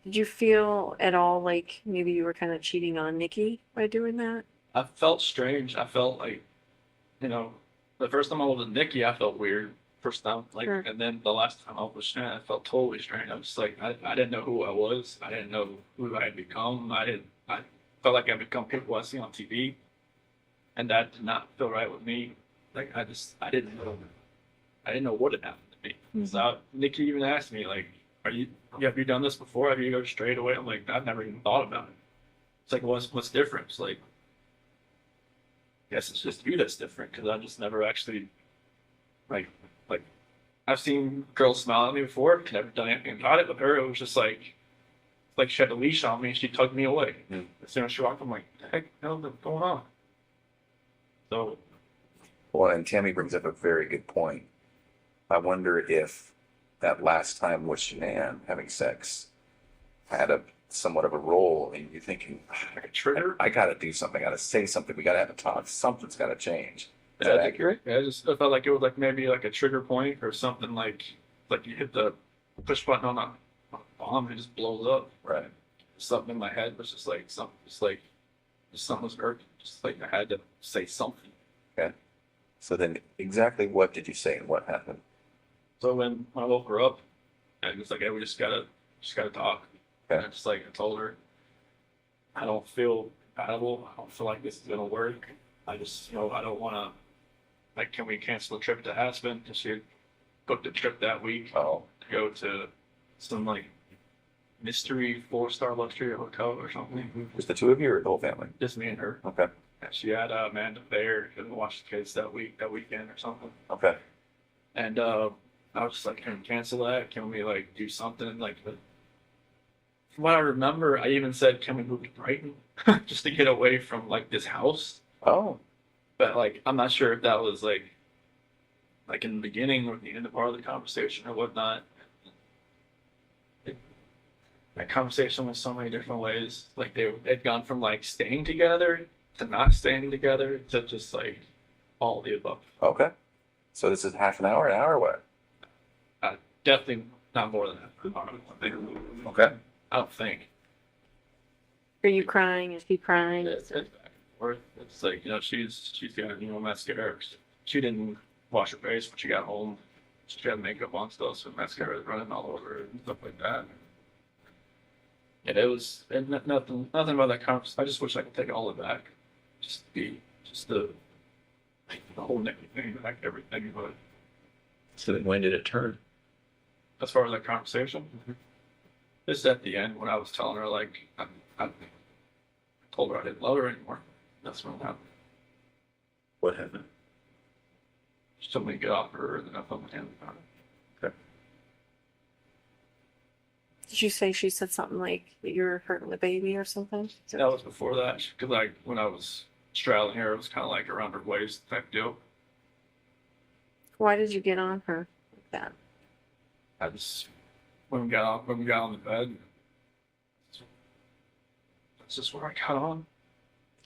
Did you feel at all like maybe you were kind of cheating on Nikki by doing that? I felt strange. I felt like, the first time I was with Nikki, I felt weird. First time, Sure. and then the last time I was with Shannon, I felt totally strange. I was just like, I didn't know who I was. I didn't know who I had become. I felt like I'd become people I see on TV, and that did not feel right with me. Like I didn't know what had happened to me. So Nikki even asked me like, have you done this before? Have you go straight away? I'm like, I've never even thought about it. It's like, what's different? It's like, I guess it's just you that's different because I just never actually, like I've seen girls smile at me before, never done anything about it. But her, it was just like she had a leash on me and she tugged me away. Mm. As soon as she walked, I'm like, the heck, hell is going on? So Well, and Tammy brings up a very good point. I wonder if that last time with Shanann having sex had somewhat of a role in you thinking, like a trigger. I got to do something, I got to say something, we got to have a talk, something's got to change. Is Yeah, that I think- accurate? Yeah, I felt like it was like maybe like a trigger point or something like you hit the push button on a bomb and it just blows up. Right. Something in my head was just like something was hurting. Just like I had to say something. So then exactly what did you say and what happened? So when I woke her up, I was like, hey, we just gotta talk. Okay. And I told her, I don't feel compatible. I don't feel like this is gonna work. I just, I don't wanna, like, can we cancel the trip to Aspen? Because she had booked a trip that week Oh, to go to some like mystery 4-star luxury hotel or something. just the two of you or the whole family? Just me and her. Okay. And she had Amanda there to watch the kids that weekend or something. Okay. And I was just like, can we cancel that? Can we like do something? Like, from what I remember, I even said, can we move to Brighton just to get away from like this house? Oh, But like, I'm not sure if that was like in the beginning or the end of part of the conversation or whatnot. That conversation went so many different ways. Like they'd gone from like staying together to not staying together to just like all of the above. Okay. So this is half an hour, what? Definitely not more than that. I don't think. Okay. I don't think. Are you crying? Is he crying? It's back and forth. It's like, you know, she's got, you know, mascara. She didn't wash her face when she got home. She had makeup on still, so mascara was running all over her and stuff like that. And it was nothing about that conference. I just wish I could take all of it back. Just the whole negative thing back, everything. But So then when did it turn? as far as that conversation, it's at the end when I was telling her, like, I told her I didn't love her anymore. That's when it happened. What happened? She told me to get off her, and then I felt my hand about it. Did you say she said something like that you were hurting the baby or something? That was before that, because like when I was straddling her, it was kind of like around her waist type deal. Why did you get on her like that? I just when we got on the bed, that's just where I got on.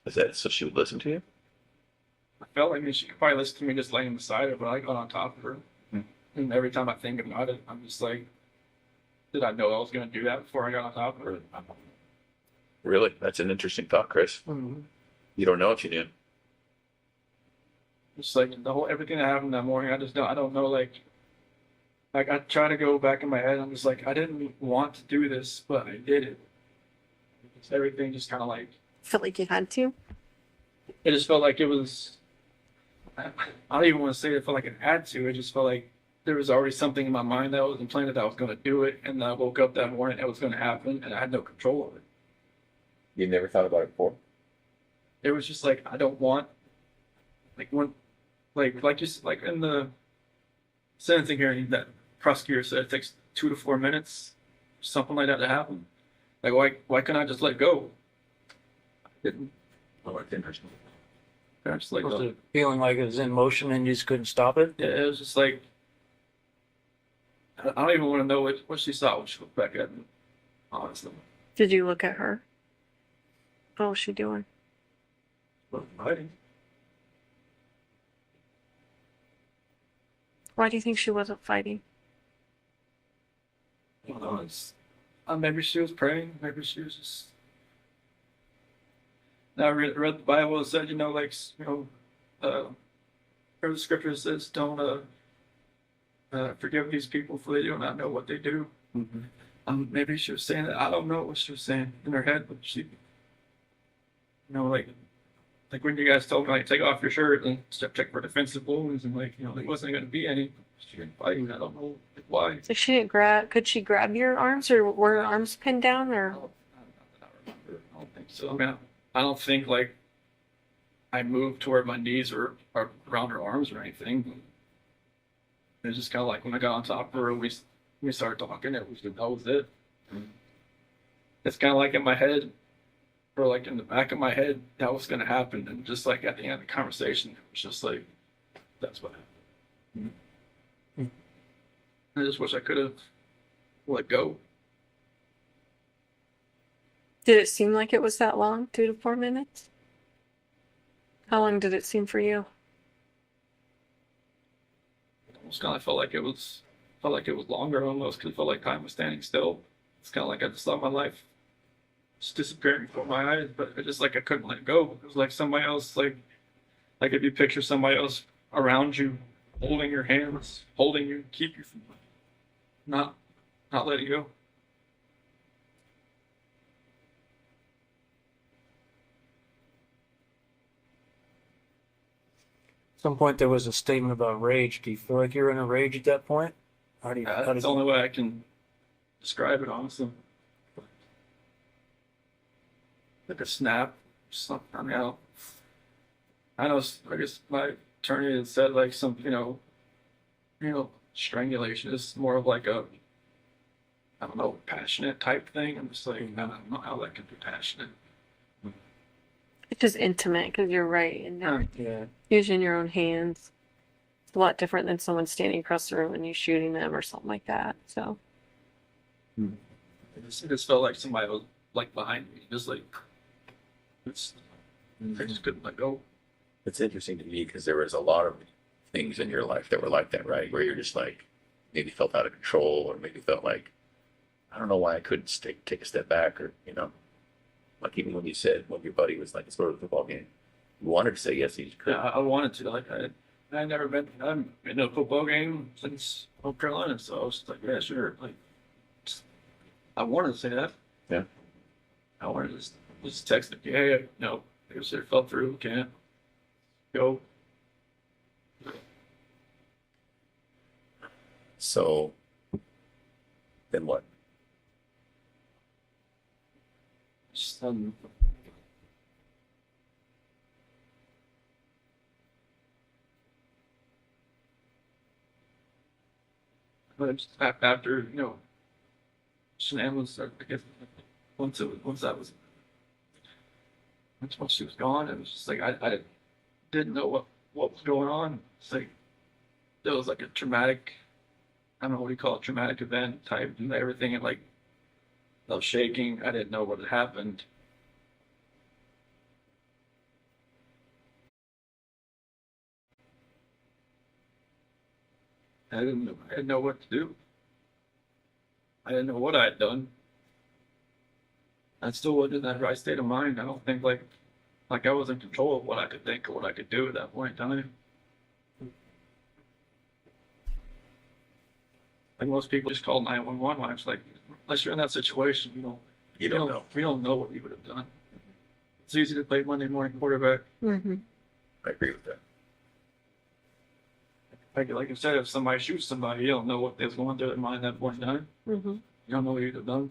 Is that so she would listen to you? I felt like she could probably listen to me just laying beside her, but I got on top of her. And every time I think about it, I'm just like, did I know I was going to do that before I got on top of her? Really? That's an interesting thought, Chris. You don't know if you knew. Just like the whole everything that happened that morning, I don't know, like I try to go back in my head. I'm just like, I didn't want to do this, but I did it. It's everything just kind of like, Felt like you had to? it just felt like it was, I don't even want to say it felt like it had to. It just felt like there was already something in my mind that was implanted that I was going to do it. And I woke up that morning, it was going to happen, and I had no control of it. You never thought about it before? It was just like, I don't want, like when, like you said, like in the sentencing hearing, that prosecutor said it takes 2 to 4 minutes, something like that to happen. Like why couldn't I just let go? I didn't. Oh, it's interesting. I just let Was go. it feeling like it was in motion and you just couldn't stop it? Yeah, it was just like, I don't even want to know what she saw when she looked back at me. Honestly, Did you look at her? What was she doing? but fighting. Why do you think she wasn't fighting? You know, maybe she was praying. Maybe she was just. Now I read the Bible. It said, you know, like, you know, or the scripture says, don't forgive these people for they do not know what they do. Maybe she was saying that. I don't know what she was saying in her head, but she, you know, like when you guys told me, like, take off your shirt and check for defensive wounds, and like, you know, there wasn't going to be any. She didn't fighting. I don't know why. So she didn't grab, could she grab your arms or were her arms pinned down or? I don't think so. I mean, I don't think like I moved to where my knees are around her arms or anything. It was just kind of like when I got on top of her, we started talking. That was it. It's kind of like in my head, or like in the back of my head, that was going to happen. And just like at the end of the conversation, it was just like, that's what happened. I just wish I could have let go. Did it seem like it was that long? 2 to 4 minutes? How long did it seem for you? It almost kind of felt like it was longer almost, because it felt like time was standing still. It's kind of like I just saw my life just disappearing before my eyes, but it just like I couldn't let go. It was like somebody else, like if you picture somebody else around you, holding your hands, holding you, keep you from not letting go. At some point there was a statement about rage. Do you feel like you're in a rage at that point? How do you? How That's the only way I can describe it, honestly. Like a snap, something. I mean, I know. I guess my attorney had said like some, strangulation is more of like a, I don't know, passionate type thing. I'm just like, I don't know how that can be passionate. It's just intimate because you're right. And Yeah. using your own hands. It's a lot different than someone standing across the room and you shooting them or something like that. So It just felt like somebody was like behind me, just like, it's I just couldn't let go. It's interesting to me because there was a lot of things in your life that were like that, right? Where you're just like maybe felt out of control, or maybe felt like I don't know why I couldn't take a step back, or like even when you said when your buddy was like, "Let's go to the football game," you wanted to say yes, you Yeah, couldn't. I wanted to. Like I never been. I've been to a football game since North Carolina, so I was just like, yeah, sure. Like, I wanted to say that. Yeah. I wanted to just text him, yeah, no, I guess it fell through. Can't go. So then what? Just, but just after shenanigans, I guess once she was gone, it was just like I didn't know what was going on. It's like there was like a traumatic, I don't know what do you call it, traumatic event type and everything, and like I was shaking. I didn't know what had happened. I didn't know what to do. I didn't know what I had done. I still wasn't in that right state of mind. I don't think like I was in control of what I could think or what I could do at that point in time. Like most people just call 911. I was like, unless you're in that situation, You don't know. we don't know what you would have done. It's easy to play Monday morning quarterback. Mm-hmm. I agree with that. Like I said, if somebody shoots somebody, you don't know what they was going through their mind at that point in time. Mm-hmm. You don't know what you'd have done.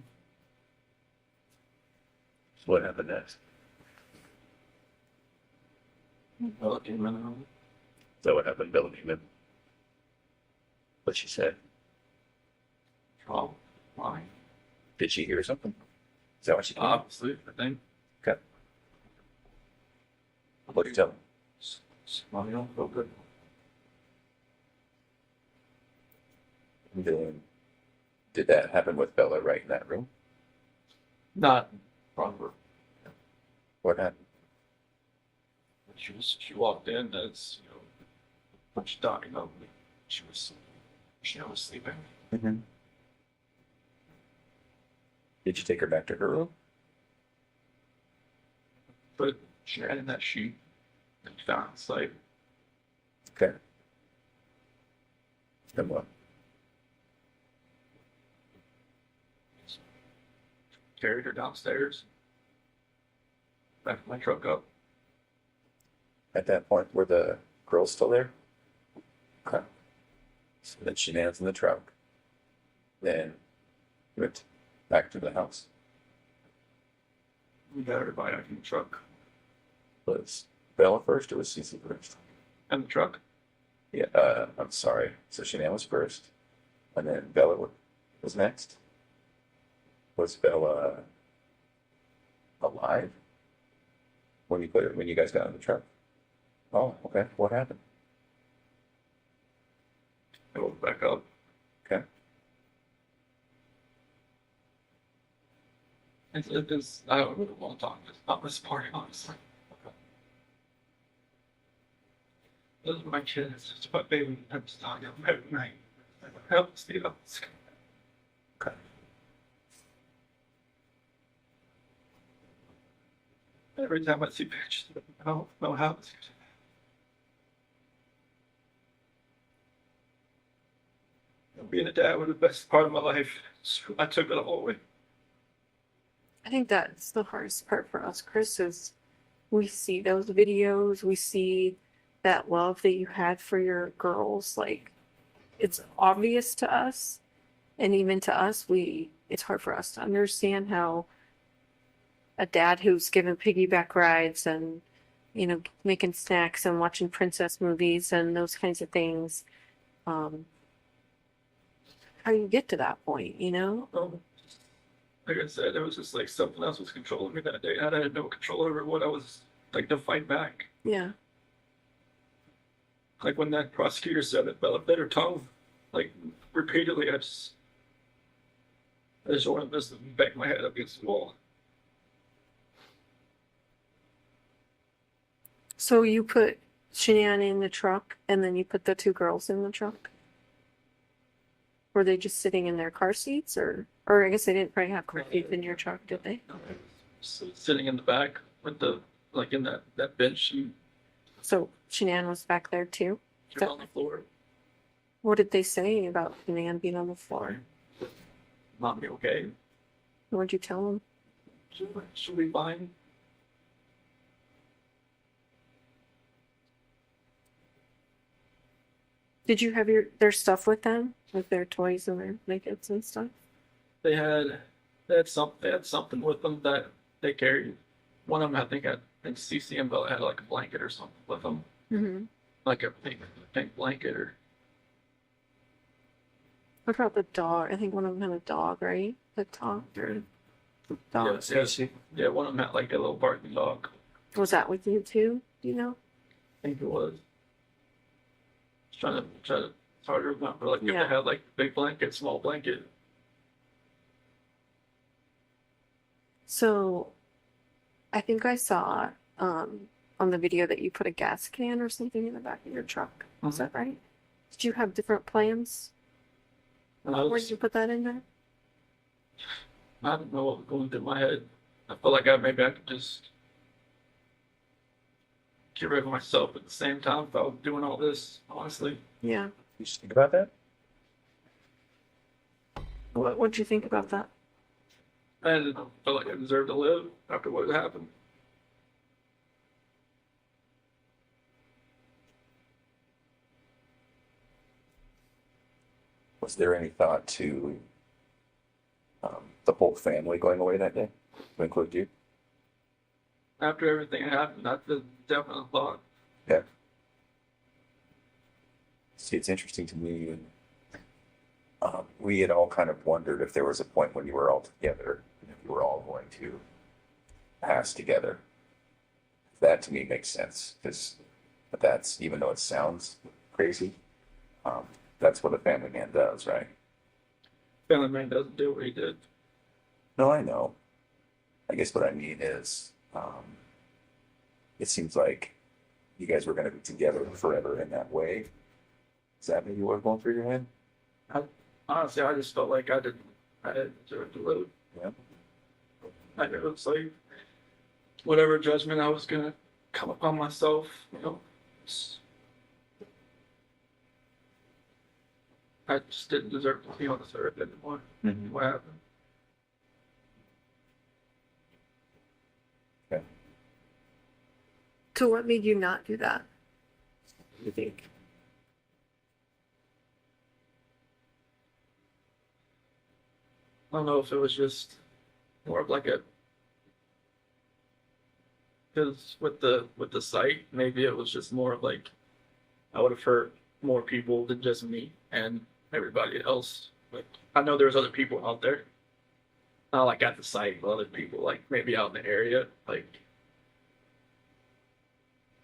So what happened next? Well, it came in. Is that what happened, Bella came in? What she said? Oh, why? Did she hear something? Is that what she told you? Obviously, I think. Okay. What did you tell her? Well, you don't feel good. Then, did that happen with Bella right in that room? Not proper. What happened? She walked in as she talking about me. She was sleeping. Mm-hmm. Did you take her back to her room? But she had in that sheet and found like Okay. Then what? carried her downstairs. Backed my truck up. At that point, were the girls still there? Okay. So then she lands in the truck. Then went back to the house. We got everybody out in the truck. Was Bella first or was Cece first? And the truck? Yeah, I'm sorry. So Shanann was first, and then Bella was next. Was Bella alive when you guys got in the truck? Oh, okay. What happened? I woke back up. Okay. It's I don't really want to talk about this part, honestly. Those are my kids. It's my baby. I'm just talking about every night. Help Steve. Okay. Every time I see pictures of them, I don't know how it's being a dad was the best part of my life. I took it all away. I think that's the hardest part for us, Chris, is we see those videos, we see that love that you had for your girls. Like, it's obvious to us, and even to us, it's hard for us to understand how a dad who's given piggyback rides and making snacks and watching princess movies and those kinds of things, how you get to that point. Like I said, there was just like something else was controlling me that day. I had no control over what I was like to fight back. Yeah. Like when that prosecutor said that Bella bit her tongue, like repeatedly, I just wanted to bang my head up against the wall. So you put Shanann in the truck and then you put the two girls in the truck? Were they just sitting in their car seats or I guess they didn't probably have car seats in your truck, did they? So sitting in the back with the, like in that bench, and So Shanann was back there too? she was on the floor. What did they say about Shanann being on the floor? Not be okay. What'd you tell them? She'll be fine. Did you have their stuff with them? With their toys and their blankets and stuff? They had they had something with them that they carried. One of them, I think CCM Bell had like a blanket or something with them, Mm-hmm. like a pink blanket or What about the dog? I think one of them had a dog, right? That talked or dog. yeah, one of them had like a little barking dog. Was that with you too? Do you know? I think it was. Trying to it's hard to remember like if Yeah. they had like big blanket, small blanket. So I think I saw on the video that you put a gas can or something in the back of your truck. Is that right? Did you have different plans? And I Where was, did you put that in there? I don't know what was going through my head. I felt like maybe I could just get rid of myself at the same time if I was doing all this, honestly. Yeah. You just think about that? What'd you think about that? I didn't feel like I deserved to live after what had happened. Was there any thought to the whole family going away that day, to include you? After everything had happened, that's a definite thought. Yeah. See, it's interesting to me, and we had all kind of wondered if there was a point when you were all together, and if you were all going to pass together. That to me makes sense, because that's, even though it sounds crazy, that's what a family man does, right? Family Man doesn't do what he did. No, I know. I guess what I mean is, it seems like you guys were going to be together forever in that way. Is that maybe what was going through your head? Honestly, I just felt like I had deserved to live. Yeah. I knew it was like whatever judgment I was gonna come upon myself, I just didn't deserve to be on this earth anymore. Mm-hmm. What happened? So what made you not do that? You think? I don't know if it was just more of like a, because with the site, maybe it was just more of like I would have hurt more people than just me and everybody else. Like I know there's other people out there, not like at the site, but other people like maybe out in the area. Like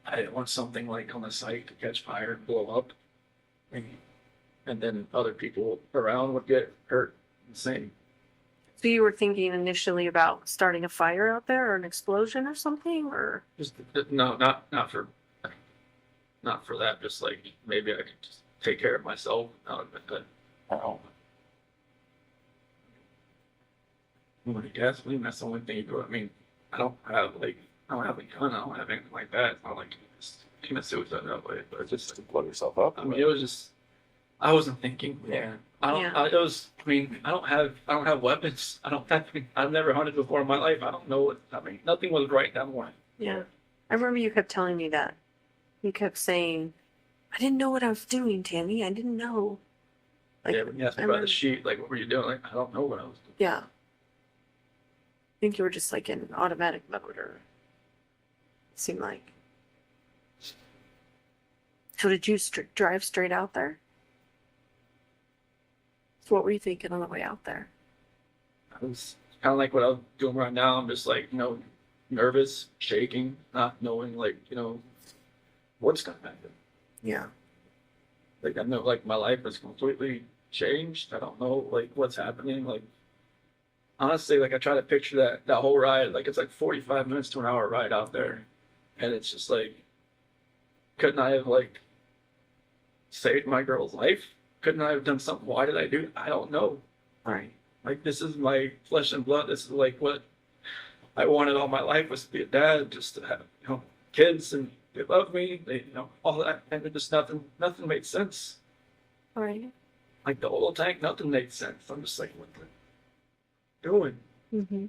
I didn't want something like on the site to catch fire and blow up, and then other people around would get hurt. The same. So you were thinking initially about starting a fire out there or an explosion or something, or Just no, not for that. Just like maybe I could just take care of myself. But Oh, with gasoline, that's the only thing you do. I mean, I don't have a gun. I don't have anything like that. It's not like you just commit suicide that way. But it's just just, to blow yourself up? I mean, it was just. I wasn't thinking. Yeah. I don't. Yeah. It was. I mean, I don't have weapons. I don't have. I've never hunted before in my life. I don't know what. I mean, nothing was right that morning. yeah. I remember you kept telling me that. You kept saying, "I didn't know what I was doing, Tammy. I didn't know." Like, Yeah, when you asked me I about remember- the sheet, like, what were you doing? Like, I don't know what I was doing. Yeah. I think you were just like in automatic mode, or it seemed like. So did you drive straight out there? So what were you thinking on the way out there? I was kind of like what I was doing right now. I'm just like, nervous, shaking, not knowing, like, what's going to happen. Yeah. Like, I know, like, my life is completely changed. I don't know, like, what's happening. Like, honestly, like, I try to picture that whole ride. Like, it's like 45 minutes to an hour ride out there. And it's just like, couldn't I have like saved my girl's life? Couldn't I have done something? Why did I do it? I don't know. Right. Like this is my flesh and blood. This is like what I wanted all my life was to be a dad, just to have, you know, kids and they love me, they, you know, all that, and it just nothing made sense. Right. Like the oil tank, nothing made sense. I'm just like, what the doing? Mm-hmm.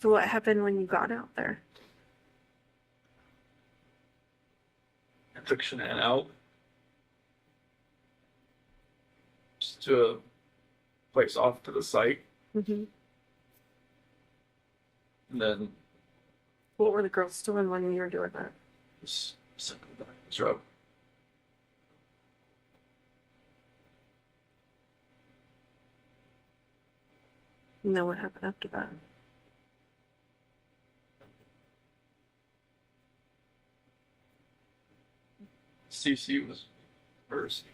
So what happened when you got out there? I took Shanann out just to a place off to the site, Mm-hmm. and then What were the girls doing when you were doing that? just sent them back to the truck. And then what happened after that? CC was first.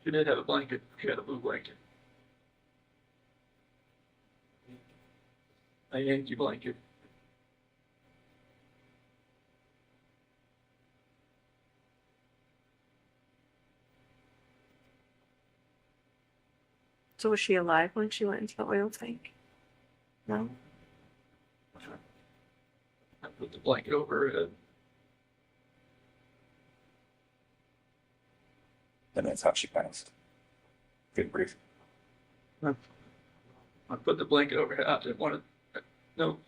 She did have a blanket. She had a blue blanket. A Yankee blanket. So was she alive when she went into the oil tank? No. I put the blanket over her head. And that's how she passed. Good brief. I put the blanket over her head. I didn't want to. No.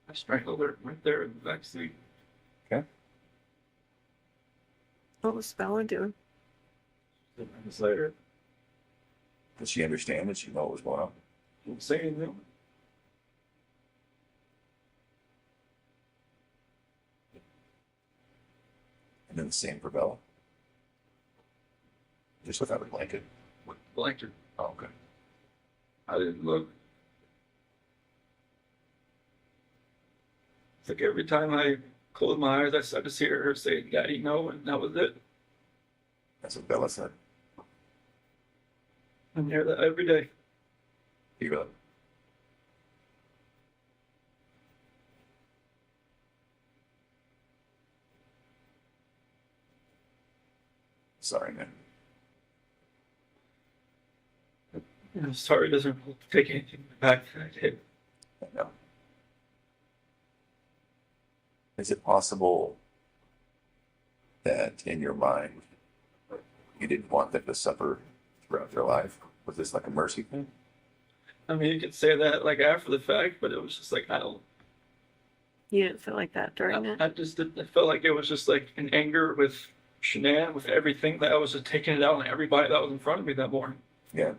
I strangled her right there in the back seat. What was Bella doing? Minutes later, Did she understand? Did she know what was going on? didn't say anything. And then the same for Bella. Just without a blanket. With the blanket. Oh, okay. I didn't look. It's like every time I closed my eyes, I started to hear her say, "Daddy, no," and that was it. That's what Bella said. I hear that every day. You really? Sorry, man. You know, sorry doesn't take anything back that I did. I know. Is it possible that in your mind you didn't want them to suffer throughout their life? Was this like a mercy thing? I mean, you could say that like after the fact, but it was just like I don't. You didn't feel like that during it? I just didn't. I felt like it was just like an anger with Shanann, with everything that I was just taking it out on everybody that was in front of me that morning. Yeah.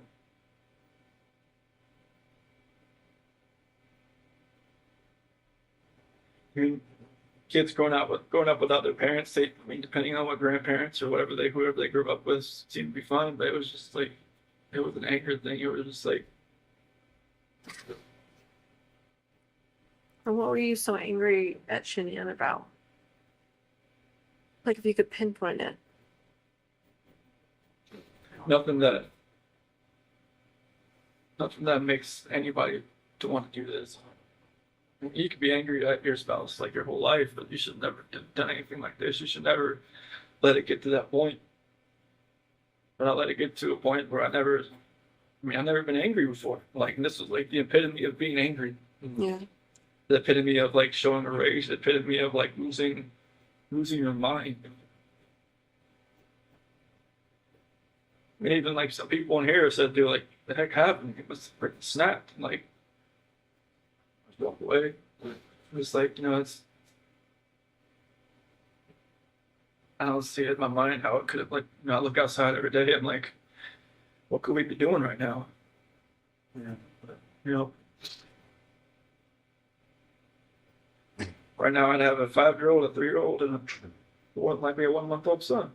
I mean, kids growing up without their parents, I mean, depending on what grandparents or whoever they grew up with, seemed to be fine. But it was just like, it was an anger thing. It was just like, And what were you so angry at Shanann about? Like if you could pinpoint it. nothing that makes anybody to want to do this. You could be angry at your spouse like your whole life, but you should never have done anything like this. You should never let it get to that point. Or not let it get to a point where I've never been angry before. Like, and this was like the epitome of being angry. Yeah. The epitome of like showing a rage, the epitome of like losing your mind. I mean, even like some people in here said, "Dude, like the heck happened? It was freaking snapped." Like, I just walked away. It was like, you know, it's. I don't see it in my mind how it could have, like, you know, I look outside every day. I'm like, what could we be doing right now? Yeah, but, you know. Right now, I'd have a 5-year-old, a 3-year-old, and what might be a 1-month-old son.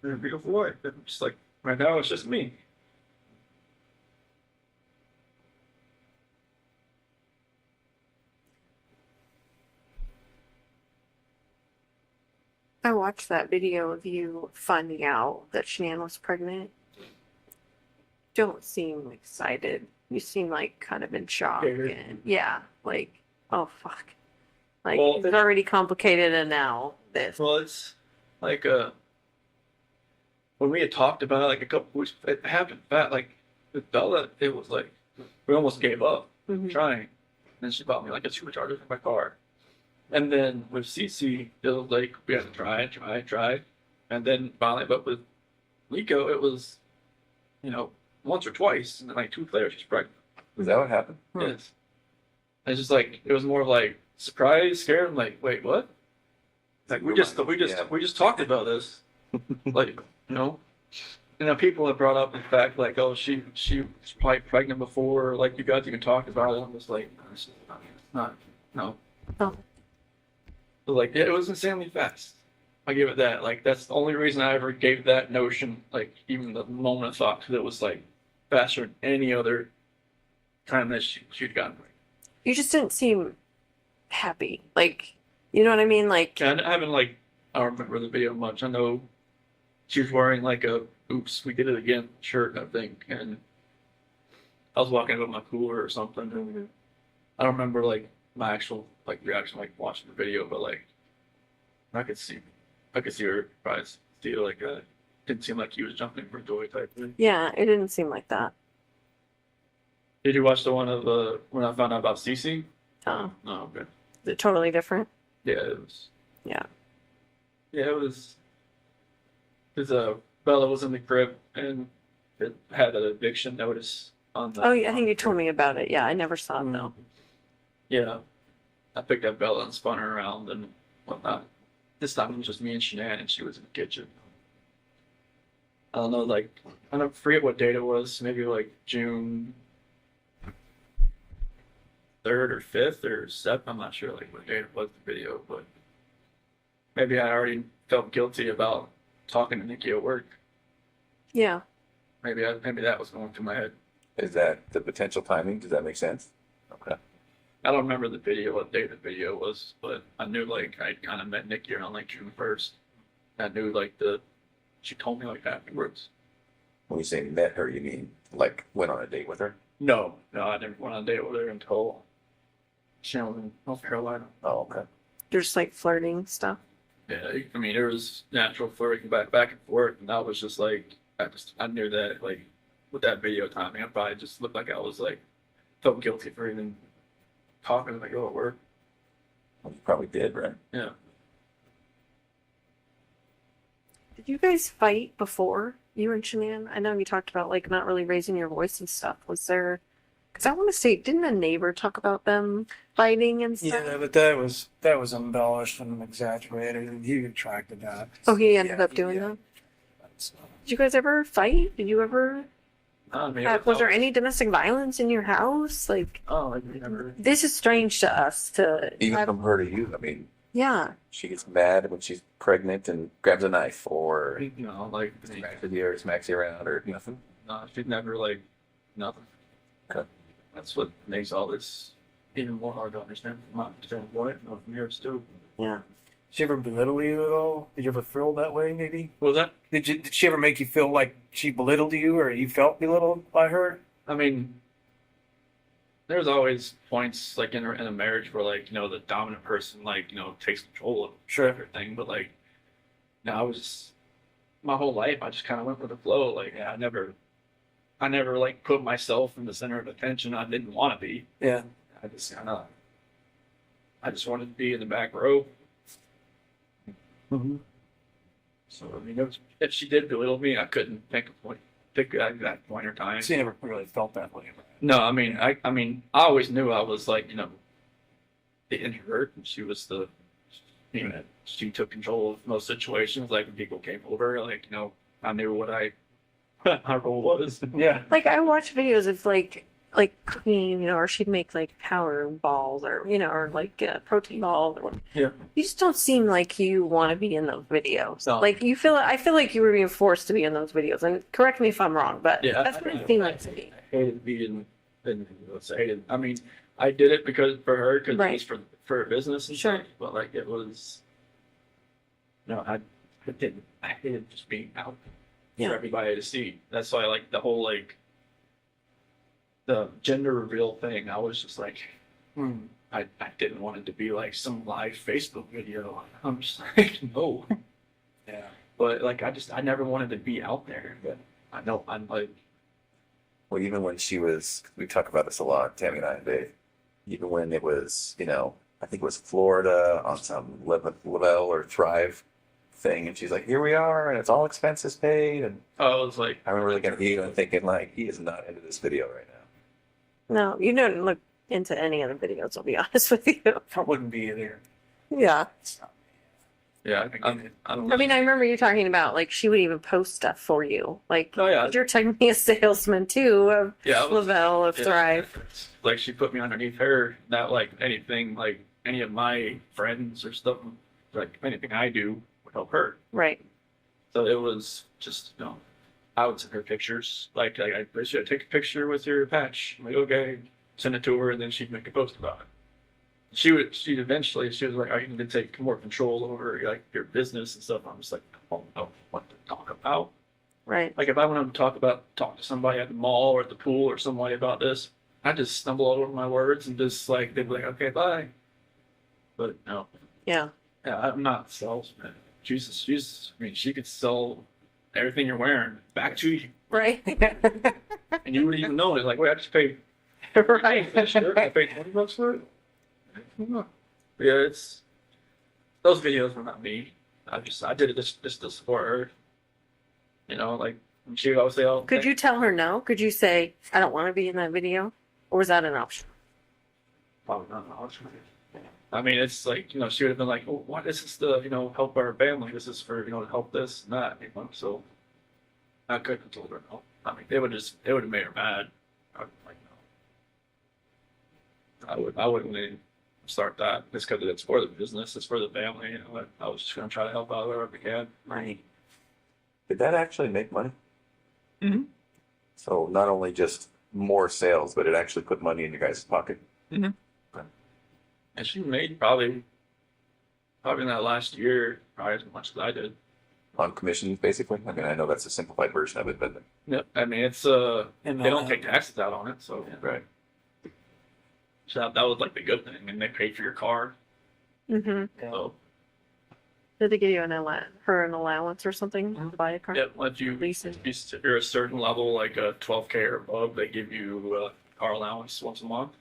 And a beautiful wife. And just like right now, it's just me. I watched that video of you finding out that Shanann was pregnant. Don't seem excited. You seem like kind of in shock. Scared. And yeah, like, oh fuck. Like, Well, it's already complicated and now this. Well, it's like when we had talked about it like a couple weeks, it happened fast. Like with Bella, it was like we almost gave up Mhm. trying. And then she bought me like a supercharger for my car. And then with CC, it was like we had to try. And then finally, but with Nico, it was, once or twice, and then like 2 weeks later, she's pregnant. Is that what happened? Yes. It's just like it was more of like surprise, scared. I'm like, wait, what? Like we just talked about this, like and then people have brought up the fact like, oh, she was probably pregnant before, like you guys even talked about it. I'm just like, it's not, no. Oh. So like, yeah, it was insanely fast. I give it that. Like that's the only reason I ever gave that notion, like even the moment of thought, because it was like faster than any other time that she'd gotten pregnant. You just didn't seem happy. Like, you know what I mean? Like, Yeah, I haven't like I don't remember the video much. I know she was wearing like a "Oops, we did it again" shirt, I think, and I was walking with my cooler or something. And I don't remember like my actual like reaction, like watching the video, but like I could see her probably still like didn't seem like he was jumping for joy type thing. yeah, it didn't seem like that. Did you watch the one of when I found out about Cece? Oh, No, okay. is it totally different? Yeah, it was. Yeah. Yeah, it was. Because Bella was in the crib and it had an eviction notice on the. Oh, yeah, I think you told me about it. Yeah, I never saw it though. Yeah, I picked up Bella and spun her around and whatnot. This time it was just me and Shanann, and she was in the kitchen. I don't know, like I don't forget what date it was. Maybe like June 3rd or 5th or 7th. I'm not sure like what date it was the video, but maybe I already felt guilty about talking to Nikki at work. Yeah. Maybe that was going through my head. Is that the potential timing? Does that make sense? Okay. I don't remember the video, what day the video was, but I knew like I kind of met Nikki around like June 1st. I knew like she told me like afterwards. When you say met her, you mean like went on a date with her? No, I never went on a date with her until she was in North Carolina. Oh, okay. You're just like flirting stuff. Yeah, I mean there was natural flirting back and forth, and I was just like I knew that like with that video timing, I probably just looked like I was like felt guilty for even talking like oh at work. Well, you probably did, right? Yeah. Did you guys fight before you and Shanann? I know you talked about like not really raising your voice and stuff. Was there? Because I want to say, didn't a neighbor talk about them fighting and stuff? Yeah, but that was embellished and exaggerated, and he retracted that. Oh, he ended Yeah, up doing yeah. that. Did you guys ever fight? Did you ever? I mean, Was there any domestic violence in your house? Like, Oh, like never. this is strange to us. To Even have, from her to you. I mean, yeah, she gets mad when she's pregnant and grabs a knife, or Like smacks with you, or smacks you around, or nothing. no, she'd never like nothing. Okay. That's what makes all this even more hard to understand from my standpoint, and from yours too. yeah. Did she ever belittle you at all? Did you ever feel that way? Maybe. What was that? Did she ever make you feel like she belittled you, or you felt belittled by her? I mean, there's always points like in a marriage where like the dominant person like takes control of everything, but like I was my whole life I just kind of went with the flow. Like I never like put myself in the center of attention. I didn't want to be. Yeah. I just wanted to be in the back row. Mm-hmm. So I mean, if she did belittle me, I couldn't pick that exact point or time. She never really felt that way. No, I mean, I always knew I was like, the introvert, and she was she took control of most situations. Like when people came over, like I knew what my role was. Yeah. Like I watch videos of like cooking, or she'd make like powder balls, or or like protein balls, or whatever. Yeah. You just don't seem like you want to be in those videos. No. Like I feel like you were being forced to be in those videos. And correct me if I'm wrong, but Yeah, that's what it seemed like to me. I hated being hated. I mean, I did it because for her, because Right. it was for her business and Sure. stuff. But like it was, No, I didn't. I hated just being out Yeah. for everybody to see. That's why, like, the whole, like, the gender reveal thing, I was just like, I didn't want it to be like some live Facebook video. I'm just like, no. Yeah. But, like, I never wanted to be out there. But I know, I'm like, Well, even when she was, we talk about this a lot, Tammy and I and Dave, even when it was, you know, I think it was Florida on some Lavelle or Thrive thing, and she's like, here we are, and it's all expenses paid. And I was like, I remember looking at you and thinking, like, he is not into this video right now. No, you don't look into any of the videos, I'll be honest with you. I wouldn't be there. Yeah. yeah, I don't I mean, I remember you talking about like she would even post stuff for you. Like, Oh, yeah. you're technically a salesman too of yeah, I was- Lavelle, of yeah. Thrive. Like, she put me underneath her, not like anything, like any of my friends or stuff, like anything I do would help her. Right. So it was just, you know, I would send her pictures. Like I should take a picture with your patch. I'm like, okay, send it to her, and then she'd make a post about it. She was like, I need to take more control over like your business and stuff. I'm just like, I don't know what to talk about. Right. Like if I wanted to talk to somebody at the mall or at the pool or somebody about this, I just stumble all over my words and just like they'd be like, okay, bye. But no, Yeah. yeah, I'm not a salesman. She's. I mean, she could sell everything you're wearing back to you, Right. and you wouldn't even know it. Like, wait, I just paid. Right. I paid $20 for it. Yeah, it's those videos were not me. I did it just to support her. You know, like she would always say, "Oh, Could you tell her no? Could you say, I don't want to be in that video? Or was that an option? probably not." I mean, it's like, you know, she would have been like, "Oh, what is this to, you know, help our family? This is for, you know, to help this and that." You know, so I couldn't have told her no. I mean, it would have made her mad. I'd be like, no. I wouldn't even start that just because it's for the business, it's for the family. You know, I was just gonna try to help out wherever we can. Right. Did that actually make money? Mhm. So not only just more sales, but it actually put money in your guys' pocket. And she made probably in that last year, probably as much as I did. On commissions, basically. I mean, I know that's a simplified version of it, but Yep. I mean, it's And they don't take taxes out on it, so right. so that was like the good thing, and they paid for your car. Mm-hmm. So Did they give you an allowance or something to buy a car? yeah, if Lease it. you're a certain level, like a 12K or above, they give you a car allowance once a month.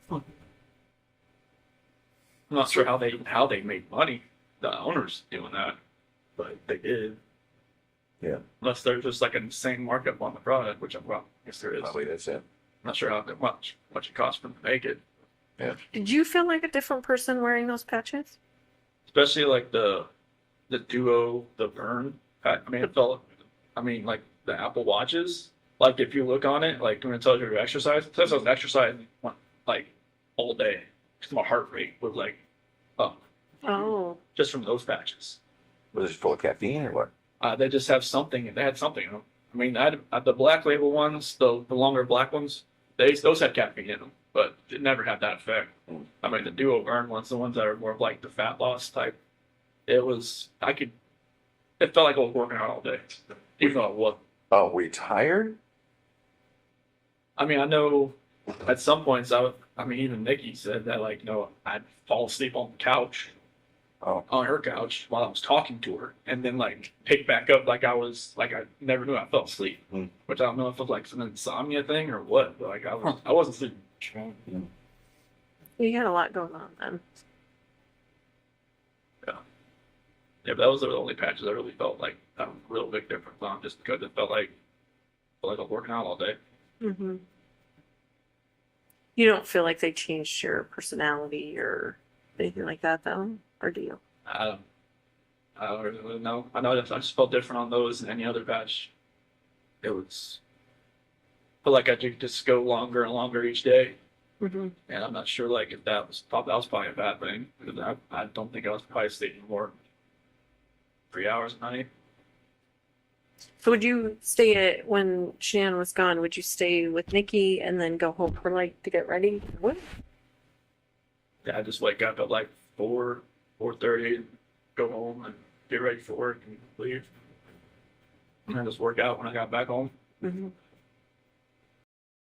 I'm not sure how they made money. The owners doing that, but they did. Yeah. Unless there's just like an insane markup on the product, which I guess there is. Probably that's it. Not sure how much it costs for them to make it. Did you feel like a different person wearing those patches? Especially like the Duo, the Burn. I mean, like the Apple Watches. Like if you look on it, like when it tells you your exercise, it says I was exercising like all day. Because my heart rate was like up Oh. just from those patches. Was it full of caffeine or what? They just have something. They had something in them. I mean, I had the black label ones, the longer black ones. Those had caffeine in them, but it never had that effect. I mean, the Duo Burn ones, the ones that are more of like the fat loss type. It felt like I was working out all day, even though I wasn't. Oh, were you tired? I mean, I know at some points even Nikki said that, like, you know, I'd fall asleep on the couch, Oh, on her couch while I was talking to her, and then like pick back up like I never knew I fell asleep. Hmm. Which I don't know if it was like some insomnia thing or what, but like I wasn't sleeping. You had a lot going on then. Yeah, but that was the only patches I really felt like a real big difference on, just because it felt like I was working out all day. Mm-hmm. You don't feel like they changed your personality or anything like that, though? Or do you? I don't really know. I know that I just felt different on those than any other patch. It was felt like I could just go longer and longer each day, Mm-hmm. and I'm not sure like if that was probably a bad thing, because I don't think I was probably sleeping more 3 hours a night. So would you stay at, when Shannon was gone, would you stay with Nikki and then go home for like to get ready? What? Yeah, I just wake up at like 4:30, go home and get ready for work and leave. And I just work out when I got back home. Mhm.